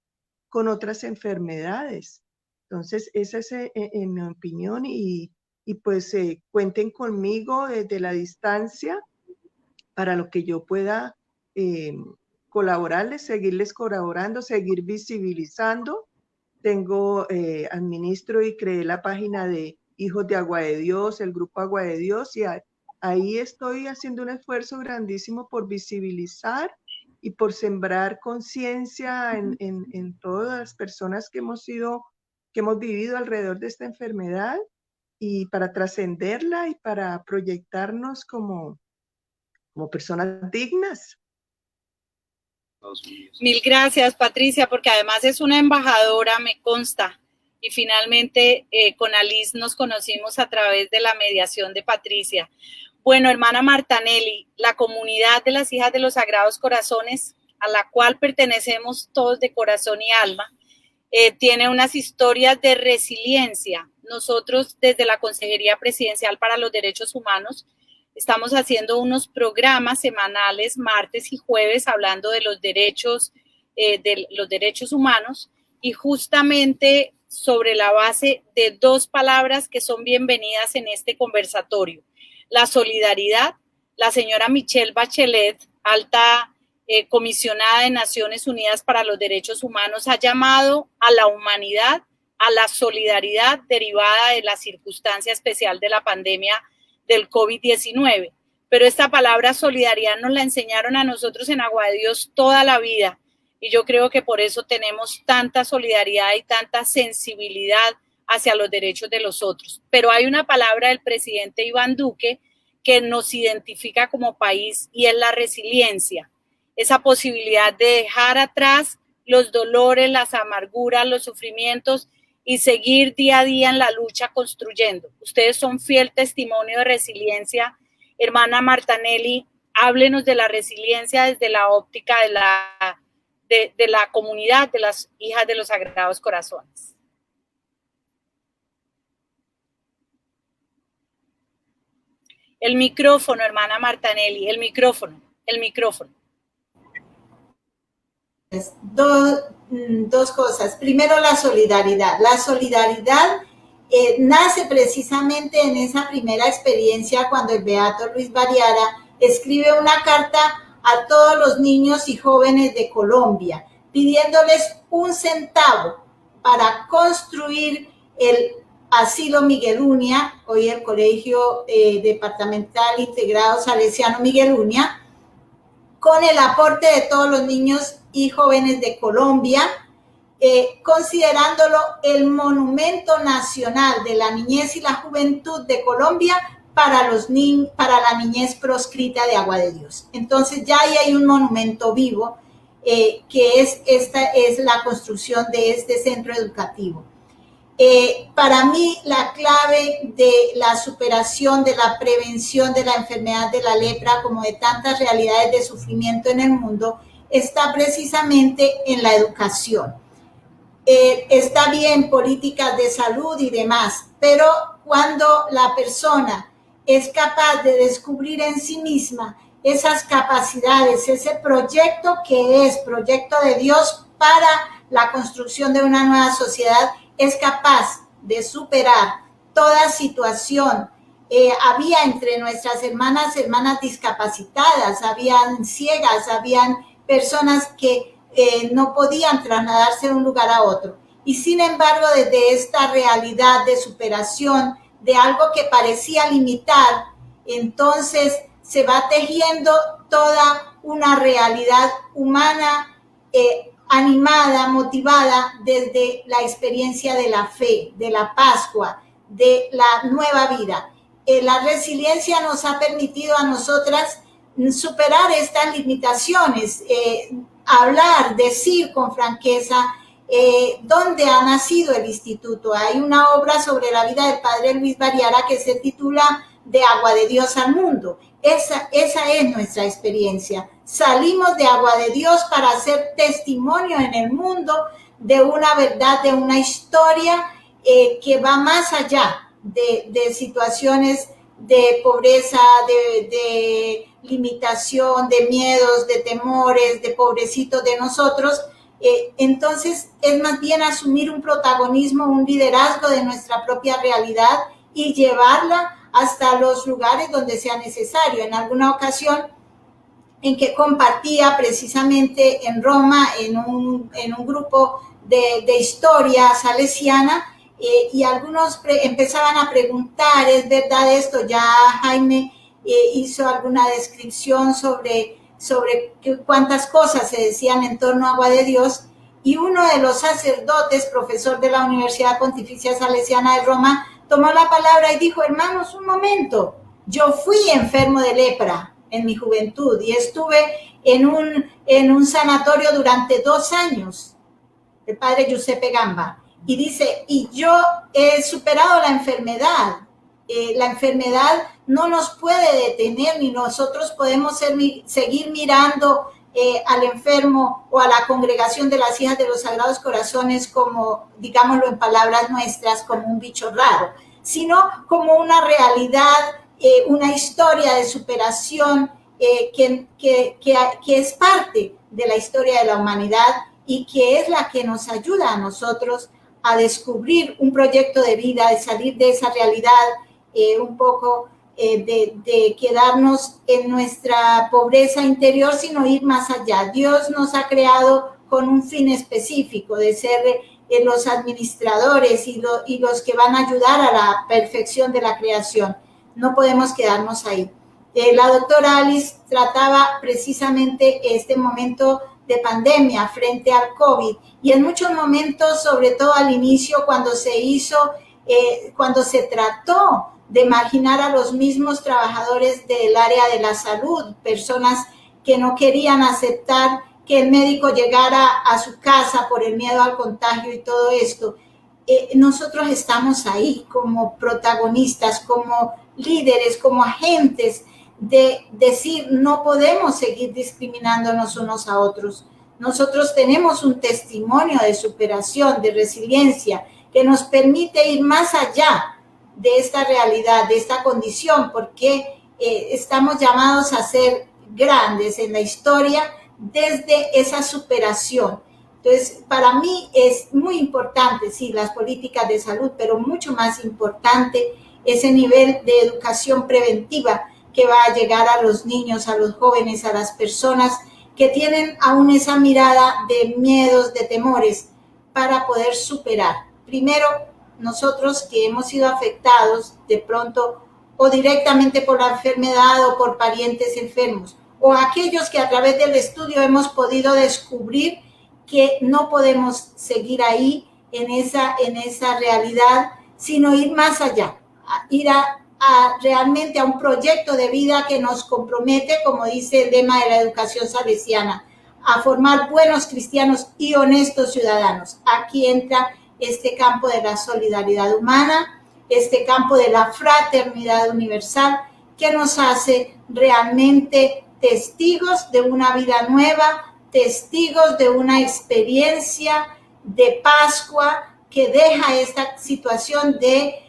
con otras enfermedades. Entonces, esa es en mi opinión, y pues cuenten conmigo desde la distancia para lo que yo pueda colaborarles, seguirles colaborando, seguir visibilizando. Administro y creé la página de Hijos de Agua de Dios, el grupo Agua de Dios, y ahí estoy haciendo un esfuerzo grandísimo por visibilizar y por sembrar conciencia en todas las personas que hemos vivido alrededor de esta enfermedad, y para trascenderla y para proyectarnos como personas dignas. Mil gracias, Patricia, porque además es una embajadora, me consta, y finalmente con Alice nos conocimos a través de la mediación de Patricia. Bueno, hermana Martanelli, la comunidad de las Hijas de los Sagrados Corazones, a la cual pertenecemos todos de corazón y alma, tiene unas historias de resiliencia. Nosotros desde la Consejería Presidencial para los Derechos Humanos estamos haciendo unos programas semanales, martes y jueves, hablando de los derechos humanos, y justamente sobre la base de dos palabras que son bienvenidas en este conversatorio: la solidaridad. La señora Michelle Bachelet, alta comisionada de Naciones Unidas para los Derechos Humanos, ha llamado a la humanidad a la solidaridad derivada de la circunstancia especial de la pandemia del COVID-19. Pero esta palabra solidaridad nos la enseñaron a nosotros en Agua de Dios toda la vida, y yo creo que por eso tenemos tanta solidaridad y tanta sensibilidad hacia los derechos de los otros. Pero hay una palabra del presidente Iván Duque que nos identifica como país, y es la resiliencia, esa posibilidad de dejar atrás los dolores, las amarguras, los sufrimientos y seguir día a día en la lucha construyendo. Ustedes son fiel testimonio de resiliencia. Hermana Martanelli, háblenos de la resiliencia desde la óptica de la comunidad de las Hijas de los Sagrados Corazones. El micrófono, hermana Martanelli, el micrófono. Dos cosas. Primero, la solidaridad. La solidaridad nace precisamente en esa primera experiencia cuando el beato Luis Barriara escribe una carta a todos los niños y jóvenes de Colombia, pidiéndoles 1 centavo para construir el Asilo Miguel Uña, hoy el Colegio Departamental Integrado Salesiano Miguel Uña, con el aporte de todos los niños y jóvenes de Colombia, considerándolo el monumento nacional de la niñez y la juventud de Colombia para la niñez proscrita de Agua de Dios. Entonces ya ahí hay un monumento vivo, que es la construcción de este centro educativo. Para mí, la clave de la superación, de la prevención de la enfermedad de la lepra, como de tantas realidades de sufrimiento en el mundo, está precisamente en la educación. Está bien políticas de salud y demás, pero cuando la persona es capaz de descubrir en sí misma esas capacidades, ese proyecto que es proyecto de Dios para la construcción de una nueva sociedad, es capaz de superar toda situación. Había entre nuestras hermanas discapacitadas, habían ciegas, habían personas que no podían trasladarse de un lugar a otro. Y sin embargo, desde esta realidad de superación de algo que parecía limitar, entonces se va tejiendo toda una realidad humana animada, motivada desde la experiencia de la fe, de la Pascua, de la nueva vida. La resiliencia nos ha permitido a nosotras superar estas limitaciones, hablar, decir con franqueza dónde ha nacido el instituto. Hay una obra sobre la vida del padre Luis Barriara que se titula De Agua de Dios al Mundo. Esa es nuestra experiencia. Salimos de Agua de Dios para hacer testimonio en el mundo de una verdad, de una historia que va más allá de situaciones de pobreza, de limitación, de miedos, de temores, de pobrecitos de nosotros. Entonces es más bien asumir un protagonismo, un liderazgo de nuestra propia realidad y llevarla hasta los lugares donde sea necesario. En alguna ocasión en que compartía precisamente en Roma, en un grupo de historia salesiana, y algunos empezaban a preguntar, ¿es verdad esto? Ya Jaime hizo alguna descripción sobre cuántas cosas se decían en torno a Agua de Dios, y uno de los sacerdotes, profesor de la Universidad Pontificia Salesiana de Roma, tomó la palabra y dijo: hermanos, un momento, yo fui enfermo de lepra en mi juventud y estuve en un sanatorio durante 2 años, el padre Giuseppe Gamba, y dice, y yo he superado la enfermedad. La enfermedad no nos puede detener, ni nosotros podemos seguir mirando al enfermo o a la congregación de las hijas de los Sagrados Corazones como, digámoslo en palabras nuestras, como un bicho raro, sino como una realidad, una historia de superación que es parte de la historia de la humanidad y que es la que nos ayuda a nosotros a descubrir un proyecto de vida, de salir de esa realidad, un poco de quedarnos en nuestra pobreza interior, sino ir más allá. Dios nos ha creado con un fin específico de ser los administradores y los que van a ayudar a la perfección de la creación. No podemos quedarnos ahí. La doctora Alice trataba precisamente este momento de pandemia frente al COVID, y en muchos momentos, sobre todo al inicio, cuando se trató de marginar a los mismos trabajadores del área de la salud, personas que no querían aceptar que el médico llegara a su casa por el miedo al contagio y todo esto. Nosotros estamos ahí como protagonistas, como líderes, como agentes de decir, no podemos seguir discriminándonos unos a otros. Nosotros tenemos un testimonio de superación, de resiliencia, que nos permite ir más allá de esta realidad, de esta condición, porque estamos llamados a ser grandes en la historia desde esa superación. Entonces, para mí es muy importante, sí, las políticas de salud, pero mucho más importante ese nivel de educación preventiva que va a llegar a los niños, a los jóvenes, a las personas que tienen aún esa mirada de miedos, de temores, para poder superar. Primero, nosotros que hemos sido afectados de pronto o directamente por la enfermedad o por parientes enfermos, o aquellos que a través del estudio hemos podido descubrir que no podemos seguir ahí en esa realidad, sino ir más allá, ir realmente a un proyecto de vida que nos compromete, como dice el lema de la educación salesiana, a formar buenos cristianos y honestos ciudadanos. Aquí entra este campo de la solidaridad humana, este campo de la fraternidad universal, que nos hace realmente testigos de una vida nueva, testigos de una experiencia de Pascua que deja esta situación de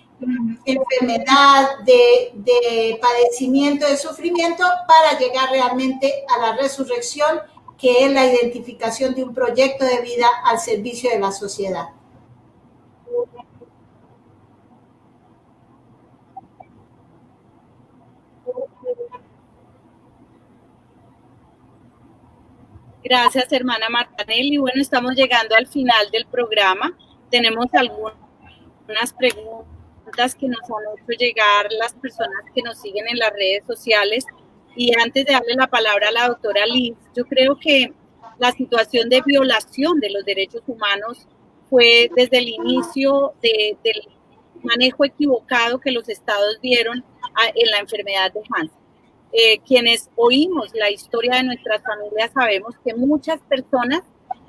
enfermedad, de padecimiento, de sufrimiento, para llegar realmente a la resurrección, que es la identificación de un proyecto de vida al servicio de la sociedad. Gracias, hermana Martanelli. Bueno, estamos llegando al final del programa. Tenemos algunas preguntas que nos han hecho llegar las personas que nos siguen en las redes sociales. Y antes de darle la palabra a la doctora Liz, yo creo que la situación de violación de los derechos humanos fue desde el inicio del manejo equivocado que los estados dieron en la enfermedad de Hansen. Quienes oímos la historia de nuestras familias sabemos que muchas personas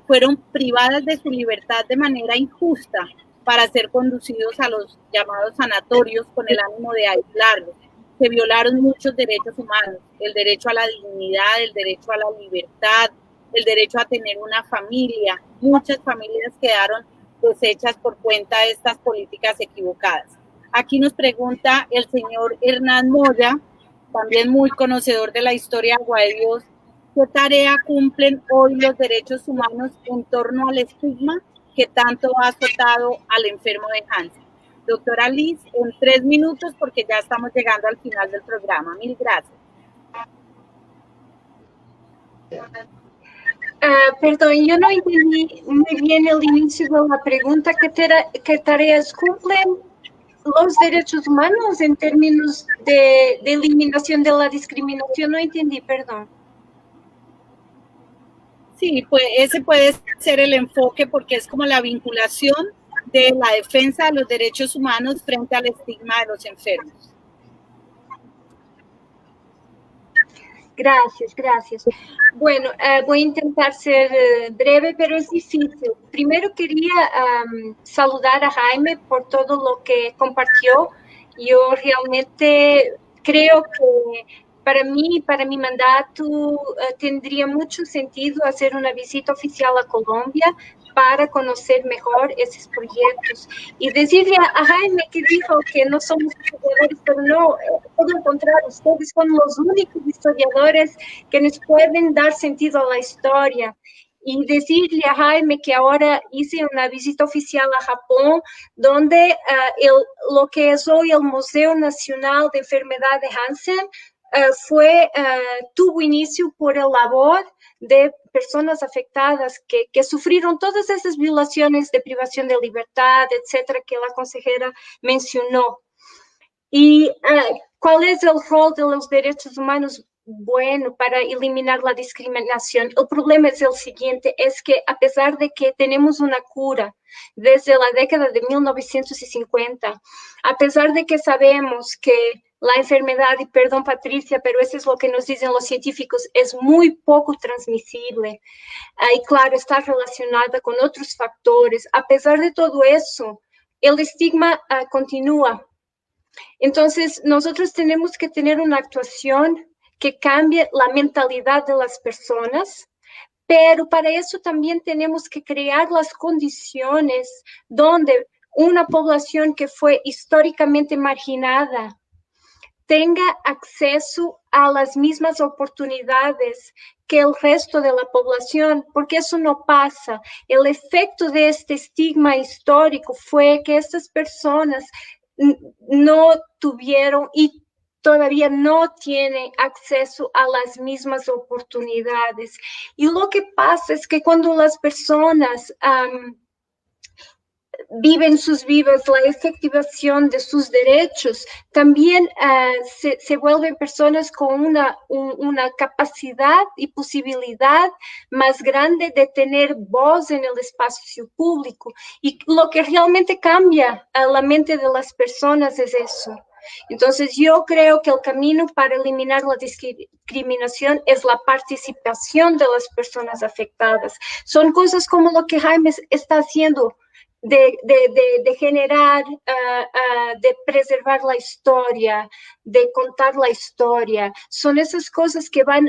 fueron privadas de su libertad de manera injusta para ser conducidos a los llamados sanatorios con el ánimo de aislarlos. Se violaron muchos derechos humanos, el derecho a la dignidad, el derecho a la libertad, el derecho a tener una familia. Muchas familias quedaron deshechas por cuenta de estas políticas equivocadas. Aquí nos pregunta el señor Hernán Moya, también muy conocedor de la historia de Agua de Dios, ¿qué tarea cumplen hoy los derechos humanos en torno al estigma que tanto ha azotado al enfermo de Hansen? Doctora Liz, en 3 minutos, porque ya estamos llegando al final del programa. Mil gracias. Perdón, yo no entendí muy bien el inicio de la pregunta. ¿Qué tareas cumplen los derechos humanos en términos de eliminación de la discriminación? No entendí, perdón. Sí, pues ese puede ser el enfoque, porque es como la vinculación de la defensa de los derechos humanos frente al estigma de los enfermos. Gracias. Bueno, voy a intentar ser breve, pero es difícil. Primero quería saludar a Jaime por todo lo que compartió. Yo realmente creo que para mí, para mi mandato, tendría mucho sentido hacer una visita oficial a Colombia para conocer mejor esos proyectos. Y decirle a Jaime, que dijo que no somos historiadores, pero no, todo lo contrario, ustedes son los únicos historiadores que nos pueden dar sentido a la historia. Y decirle a Jaime que ahora hice una visita oficial a Japón, donde lo que es hoy el Museo Nacional de Enfermedad de Hansen tuvo inicio por el labor de personas afectadas que sufrieron todas esas violaciones de privación de libertad, etcétera, que la consejera mencionó. ¿Y cuál es el rol de los derechos humanos? Bueno, para eliminar la discriminación. El problema es el siguiente, es que a pesar de que tenemos una cura desde la década de 1950, a pesar de que sabemos que la enfermedad, y perdón Patricia, pero eso es lo que nos dicen los científicos, es muy poco transmisible. Y claro, está relacionada con otros factores. A pesar de todo eso, el estigma continúa. Entonces, nosotros tenemos que tener una actuación que cambie la mentalidad de las personas, pero para eso también tenemos que crear las condiciones donde una población que fue históricamente marginada tenga acceso a las mismas oportunidades que el resto de la población, porque eso no pasa. El efecto de este estigma histórico fue que estas personas no tuvieron, y todavía no tienen acceso a las mismas oportunidades. Y lo que pasa es que cuando las personas viven sus vidas, la efectivación de sus derechos, también se vuelven personas con una capacidad y posibilidad más grande de tener voz en el espacio público. Y lo que realmente cambia a la mente de las personas es eso. Entonces, yo creo que el camino para eliminar la discriminación es la participación de las personas afectadas. Son cosas como lo que Jaime está haciendo, de generar, de preservar la historia, de contar la historia. Son esas cosas que van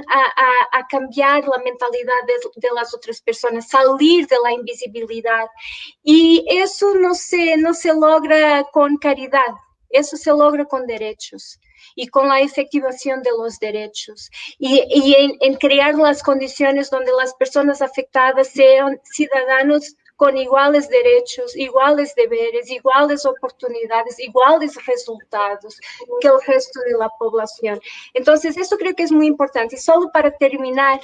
a cambiar la mentalidad de las otras personas, salir de la invisibilidad. Y eso no se logra con caridad, eso se logra con derechos y con la efectivación de los derechos y en crear las condiciones donde las personas afectadas sean ciudadanos con iguales derechos, iguales deberes, iguales oportunidades, iguales resultados que el resto de la población. Entonces, eso creo que es muy importante. Y solo para terminar,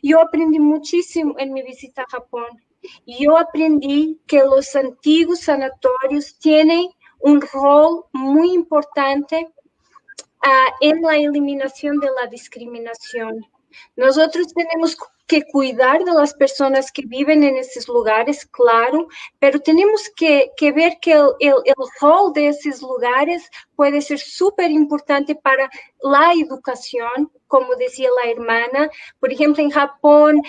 yo aprendí muchísimo en mi visita a Japón. Yo aprendí que los antiguos sanatorios tienen un rol muy importante en la eliminación de la discriminación. Nosotros tenemos que cuidar de las personas que viven en esos lugares, claro, pero tenemos que ver que el rol de esos lugares puede ser súper importante para la educación, como decía la hermana. Por ejemplo, en Japón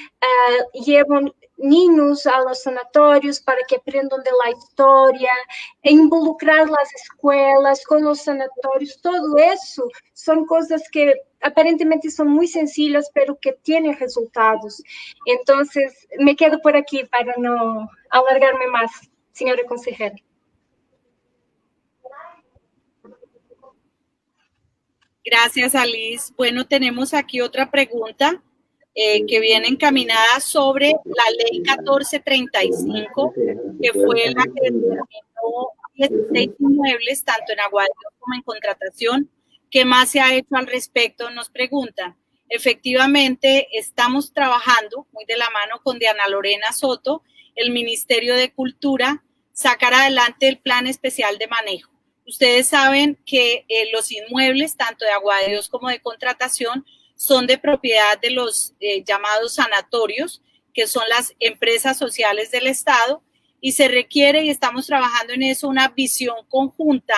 llevan niños a los sanatorios para que aprendan de la historia, involucrar las escuelas con los sanatorios, todo eso son cosas que aparentemente son muy sencillas, pero que tienen resultados. Entonces, me quedo por aquí para no alargarme más, señora consejera. Gracias, Alice. Bueno, tenemos aquí otra pregunta que viene encaminada sobre la ley 1435, que fue la que determinó 16 inmuebles, tanto en Aguadillo como en contratación. ¿Qué más se ha hecho al respecto? Nos preguntan. Efectivamente, estamos trabajando muy de la mano con Diana Lorena Soto, el Ministerio de Cultura, sacar adelante el plan especial de manejo. Ustedes saben que los inmuebles, tanto de Agua de Dios como de contratación, son de propiedad de los llamados sanatorios, que son las empresas sociales del Estado, y se requiere, y estamos trabajando en eso, una visión conjunta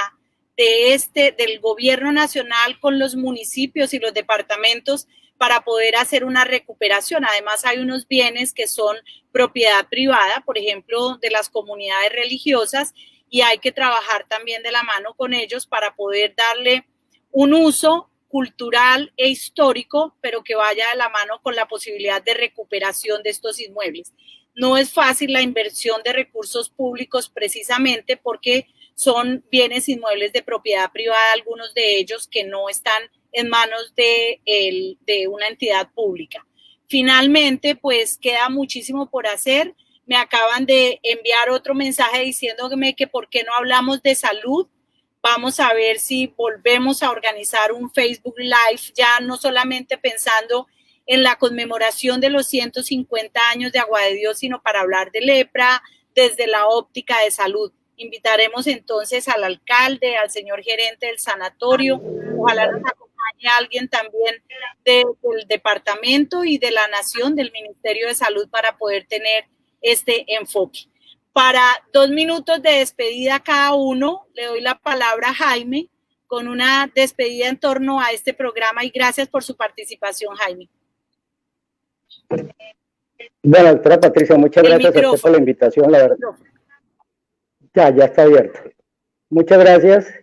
del gobierno nacional con los municipios y los departamentos para poder hacer una recuperación. Además, hay unos bienes que son propiedad privada, por ejemplo, de las comunidades religiosas, y hay que trabajar también de la mano con ellos para poder darle un uso cultural e histórico, pero que vaya de la mano con la posibilidad de recuperación de estos inmuebles. No es fácil la inversión de recursos públicos precisamente porque son bienes inmuebles de propiedad privada, algunos de ellos que no están en manos de una entidad pública. Finalmente, pues queda muchísimo por hacer. Me acaban de enviar otro mensaje diciéndome que por qué no hablamos de salud. Vamos a ver si volvemos a organizar un Facebook Live, ya no solamente pensando en la conmemoración de los 150 años de Agua de Dios, sino para hablar de lepra desde la óptica de salud. Invitaremos entonces al alcalde, al señor gerente del sanatorio, ojalá nos acompañe alguien también del departamento y de la nación, del Ministerio de Salud, para poder tener este enfoque. Para 2 minutos de despedida cada uno, le doy la palabra a Jaime con una despedida en torno a este programa y gracias por su participación, Jaime. Bueno, doctora Patricia, muchas gracias a usted por la invitación, la verdad. Ya está abierto. Muchas gracias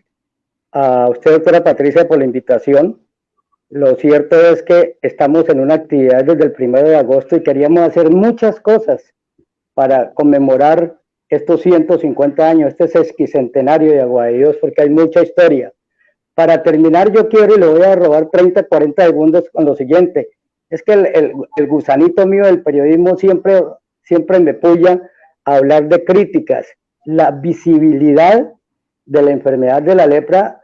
a usted, doctora Patricia, por la invitación. Lo cierto es que estamos en una actividad desde el 1 de agosto y queríamos hacer muchas cosas para conmemorar estos 150 años, este sesquicentenario de Agua de Dios, porque hay mucha historia. Para terminar, yo quiero, y le voy a robar 30, 40 segundos con lo siguiente, es que el gusanito mío del periodismo siempre me puya a hablar de críticas. La visibilidad de la enfermedad de la lepra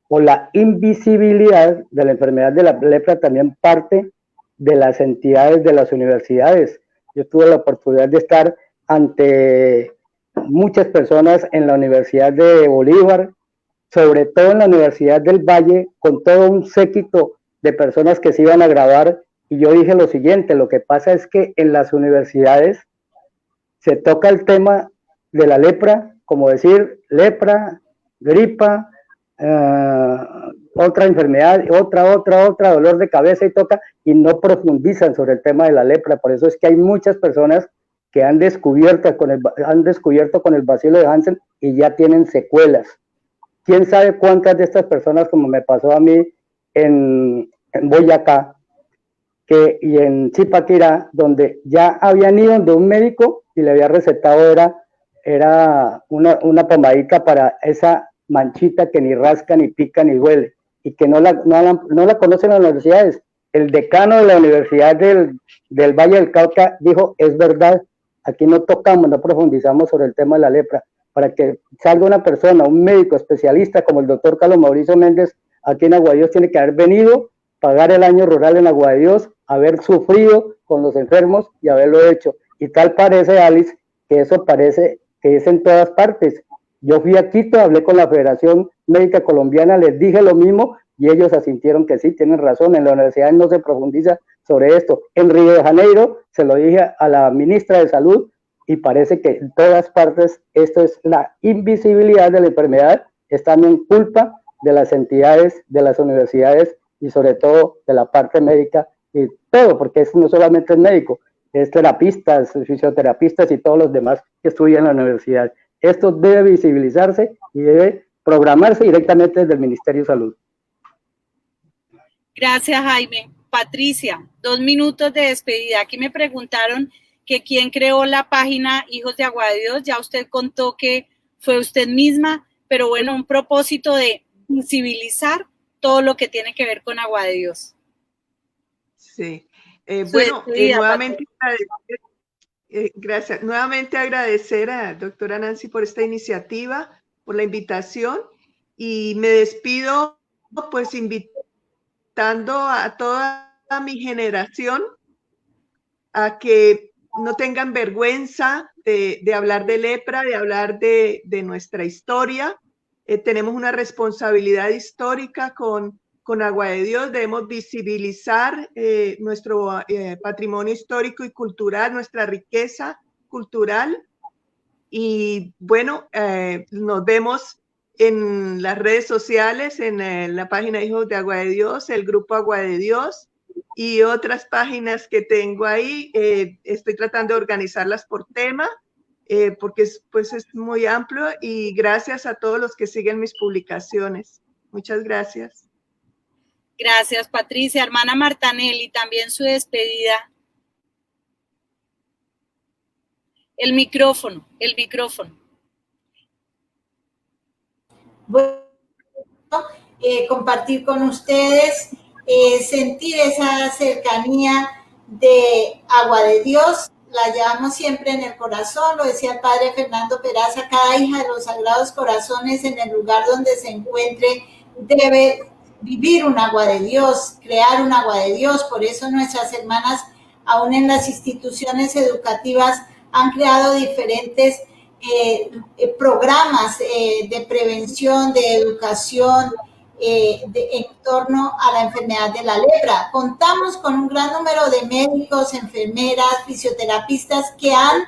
o la invisibilidad de la enfermedad de la lepra también parte de las entidades de las universidades. Yo tuve la oportunidad de estar ante muchas personas en la Universidad de Bolívar, sobre todo en la Universidad del Valle, con todo un séquito de personas que se iban a graduar, y yo dije lo siguiente: lo que pasa es que en las universidades se toca el tema de la lepra, como decir lepra, gripa, otra enfermedad, otra, dolor de cabeza, y toca, y no profundizan sobre el tema de la lepra. Por eso es que hay muchas personas que han descubierto con el bacilo de Hansen y ya tienen secuelas. ¿Quién sabe cuántas de estas personas, como me pasó a mí en Boyacá y en Zipaquirá, donde ya habían ido de un médico y le había recetado era una pomadita para esa manchita que ni rasca, ni pica, ni duele, y que no la conocen las universidades? El decano de la Universidad del Valle del Cauca dijo: es verdad, aquí no tocamos, no profundizamos sobre el tema de la lepra. Para que salga una persona, un médico especialista como el doctor Carlos Mauricio Méndez, aquí en Agua de Dios, tiene que haber venido, pagar el año rural en Agua de Dios, haber sufrido con los enfermos y haberlo hecho. Y tal parece, Alice, que eso parece que es en todas partes. Yo fui a Quito, hablé con la Federación Médica Colombiana, les dije lo mismo y ellos asintieron que sí, tienen razón, en la universidad no se profundiza sobre esto. En Río de Janeiro se lo dije a la ministra de Salud, y parece que en todas partes esto es la invisibilidad de la enfermedad, es también culpa de las entidades, de las universidades y sobre todo de la parte médica y todo, porque no solamente es médico, es terapistas, fisioterapistas y todos los demás que estudian en la universidad. Esto debe visibilizarse y debe programarse directamente desde el Ministerio de Salud. Gracias, Jaime. Patricia, 2 minutos de despedida. Aquí me preguntaron que quién creó la página Hijos de Agua de Dios. Ya usted contó que fue usted misma, pero bueno, un propósito de visibilizar todo lo que tiene que ver con Agua de Dios. Sí. Nuevamente gracias. Nuevamente agradecer a doctora Nancy por esta iniciativa, por la invitación, y me despido pues invitando a toda mi generación a que no tengan vergüenza de hablar de lepra, de hablar de nuestra historia. Tenemos una responsabilidad histórica con Agua de Dios. Debemos visibilizar nuestro patrimonio histórico y cultural, nuestra riqueza cultural. Y bueno, nos vemos en las redes sociales, en la página Hijos de Agua de Dios, el grupo Agua de Dios, y otras páginas que tengo ahí. Estoy tratando de organizarlas por tema, porque es muy amplio, y gracias a todos los que siguen mis publicaciones. Muchas gracias. Gracias, Patricia. Hermana Martanelli, también su despedida. El micrófono. Bueno, compartir con ustedes, sentir esa cercanía de Agua de Dios, la llevamos siempre en el corazón, lo decía el padre Fernando Peraza: cada hija de los Sagrados Corazones en el lugar donde se encuentre debe vivir un Agua de Dios, crear un Agua de Dios. Por eso nuestras hermanas, aún en las instituciones educativas, han creado diferentes programas de prevención, de educación en torno a la enfermedad de la lepra. Contamos con un gran número de médicos, enfermeras, fisioterapistas que han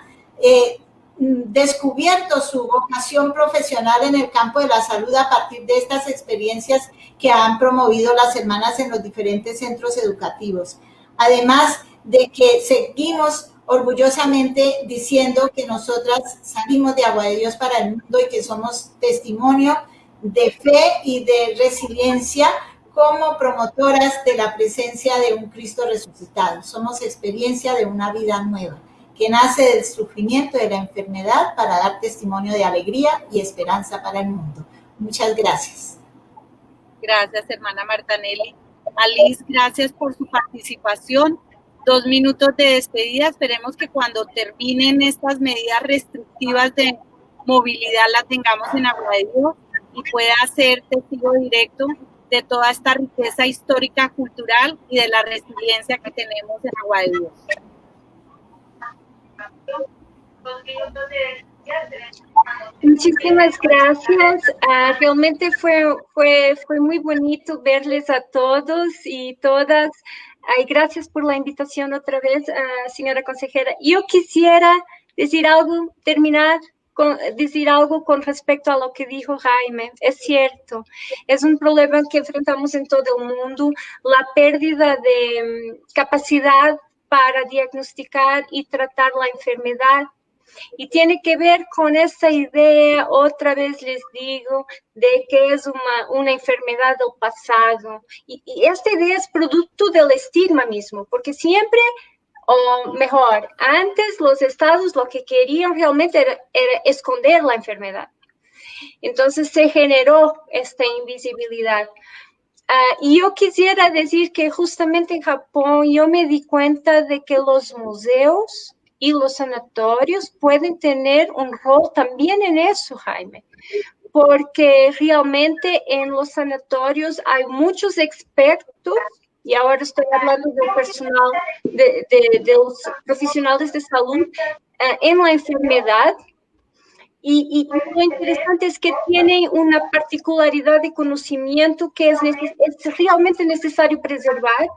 descubierto su vocación profesional en el campo de la salud a partir de estas experiencias que han promovido las hermanas en los diferentes centros educativos. Además de que seguimos orgullosamente diciendo que nosotras salimos de Agua de Dios para el mundo y que somos testimonio de fe y de resiliencia como promotoras de la presencia de un Cristo resucitado. Somos experiencia de una vida nueva que nace del sufrimiento de la enfermedad para dar testimonio de alegría y esperanza para el mundo. Muchas gracias. Gracias, hermana Martanelli. Alice, gracias por su participación. 2 minutos de despedida. Esperemos que cuando terminen estas medidas restrictivas de movilidad la tengamos en Agua de Dios. y pueda ser testigo directo de toda esta riqueza histórica, cultural y de la resiliencia que tenemos en Agua de Dios. Muchísimas gracias. Realmente fue muy bonito verles a todos y todas. Ay, gracias por la invitación otra vez, señora consejera. Yo quisiera decir algo, decir algo con respecto a lo que dijo Jaime. Es cierto, es un problema que enfrentamos en todo el mundo, la pérdida de capacidad para diagnosticar y tratar la enfermedad. Y tiene que ver con esa idea, otra vez les digo, de que es una enfermedad del pasado. Y esta idea es producto del estigma mismo, porque siempre, o mejor, antes los estados lo que querían realmente era esconder la enfermedad. Entonces se generó esta invisibilidad. Y yo quisiera decir que justamente en Japón yo me di cuenta de que los museos y los sanatorios pueden tener un rol también en eso, Jaime, porque realmente en los sanatorios hay muchos expertos, y ahora estoy hablando del personal, de los profesionales de salud en la enfermedad. Y lo interesante es que tienen una particularidad de conocimiento que es realmente necesario preservar.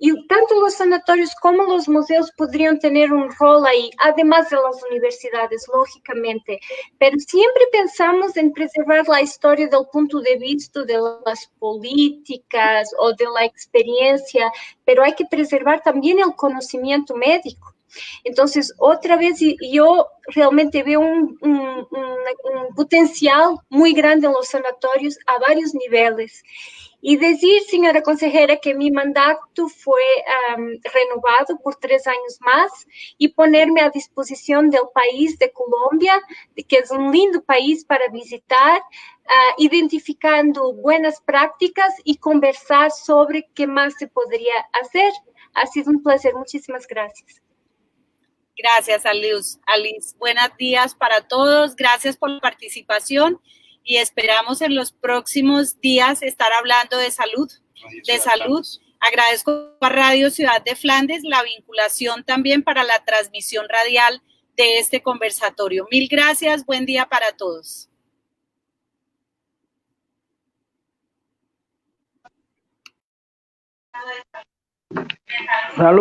Y tanto los sanatorios como los museos podrían tener un rol ahí, además de las universidades, lógicamente. Pero siempre pensamos en preservar la historia del punto de vista de las políticas o de la experiencia, pero hay que preservar también el conocimiento médico. Entonces, otra vez, yo realmente veo un potencial muy grande en los sanatorios a varios niveles. Y decir, señora consejera, que mi mandato fue renovado por 3 años más y ponerme a disposición del país de Colombia, que es un lindo país para visitar, identificando buenas prácticas y conversar sobre qué más se podría hacer. Ha sido un placer. Muchísimas gracias. Gracias, Alice. Buenos días para todos. Gracias por la participación y esperamos en los próximos días estar hablando de salud. Agradezco a Radio Ciudad de Flandes la vinculación también para la transmisión radial de este conversatorio. Mil gracias. Buen día para todos. Salud.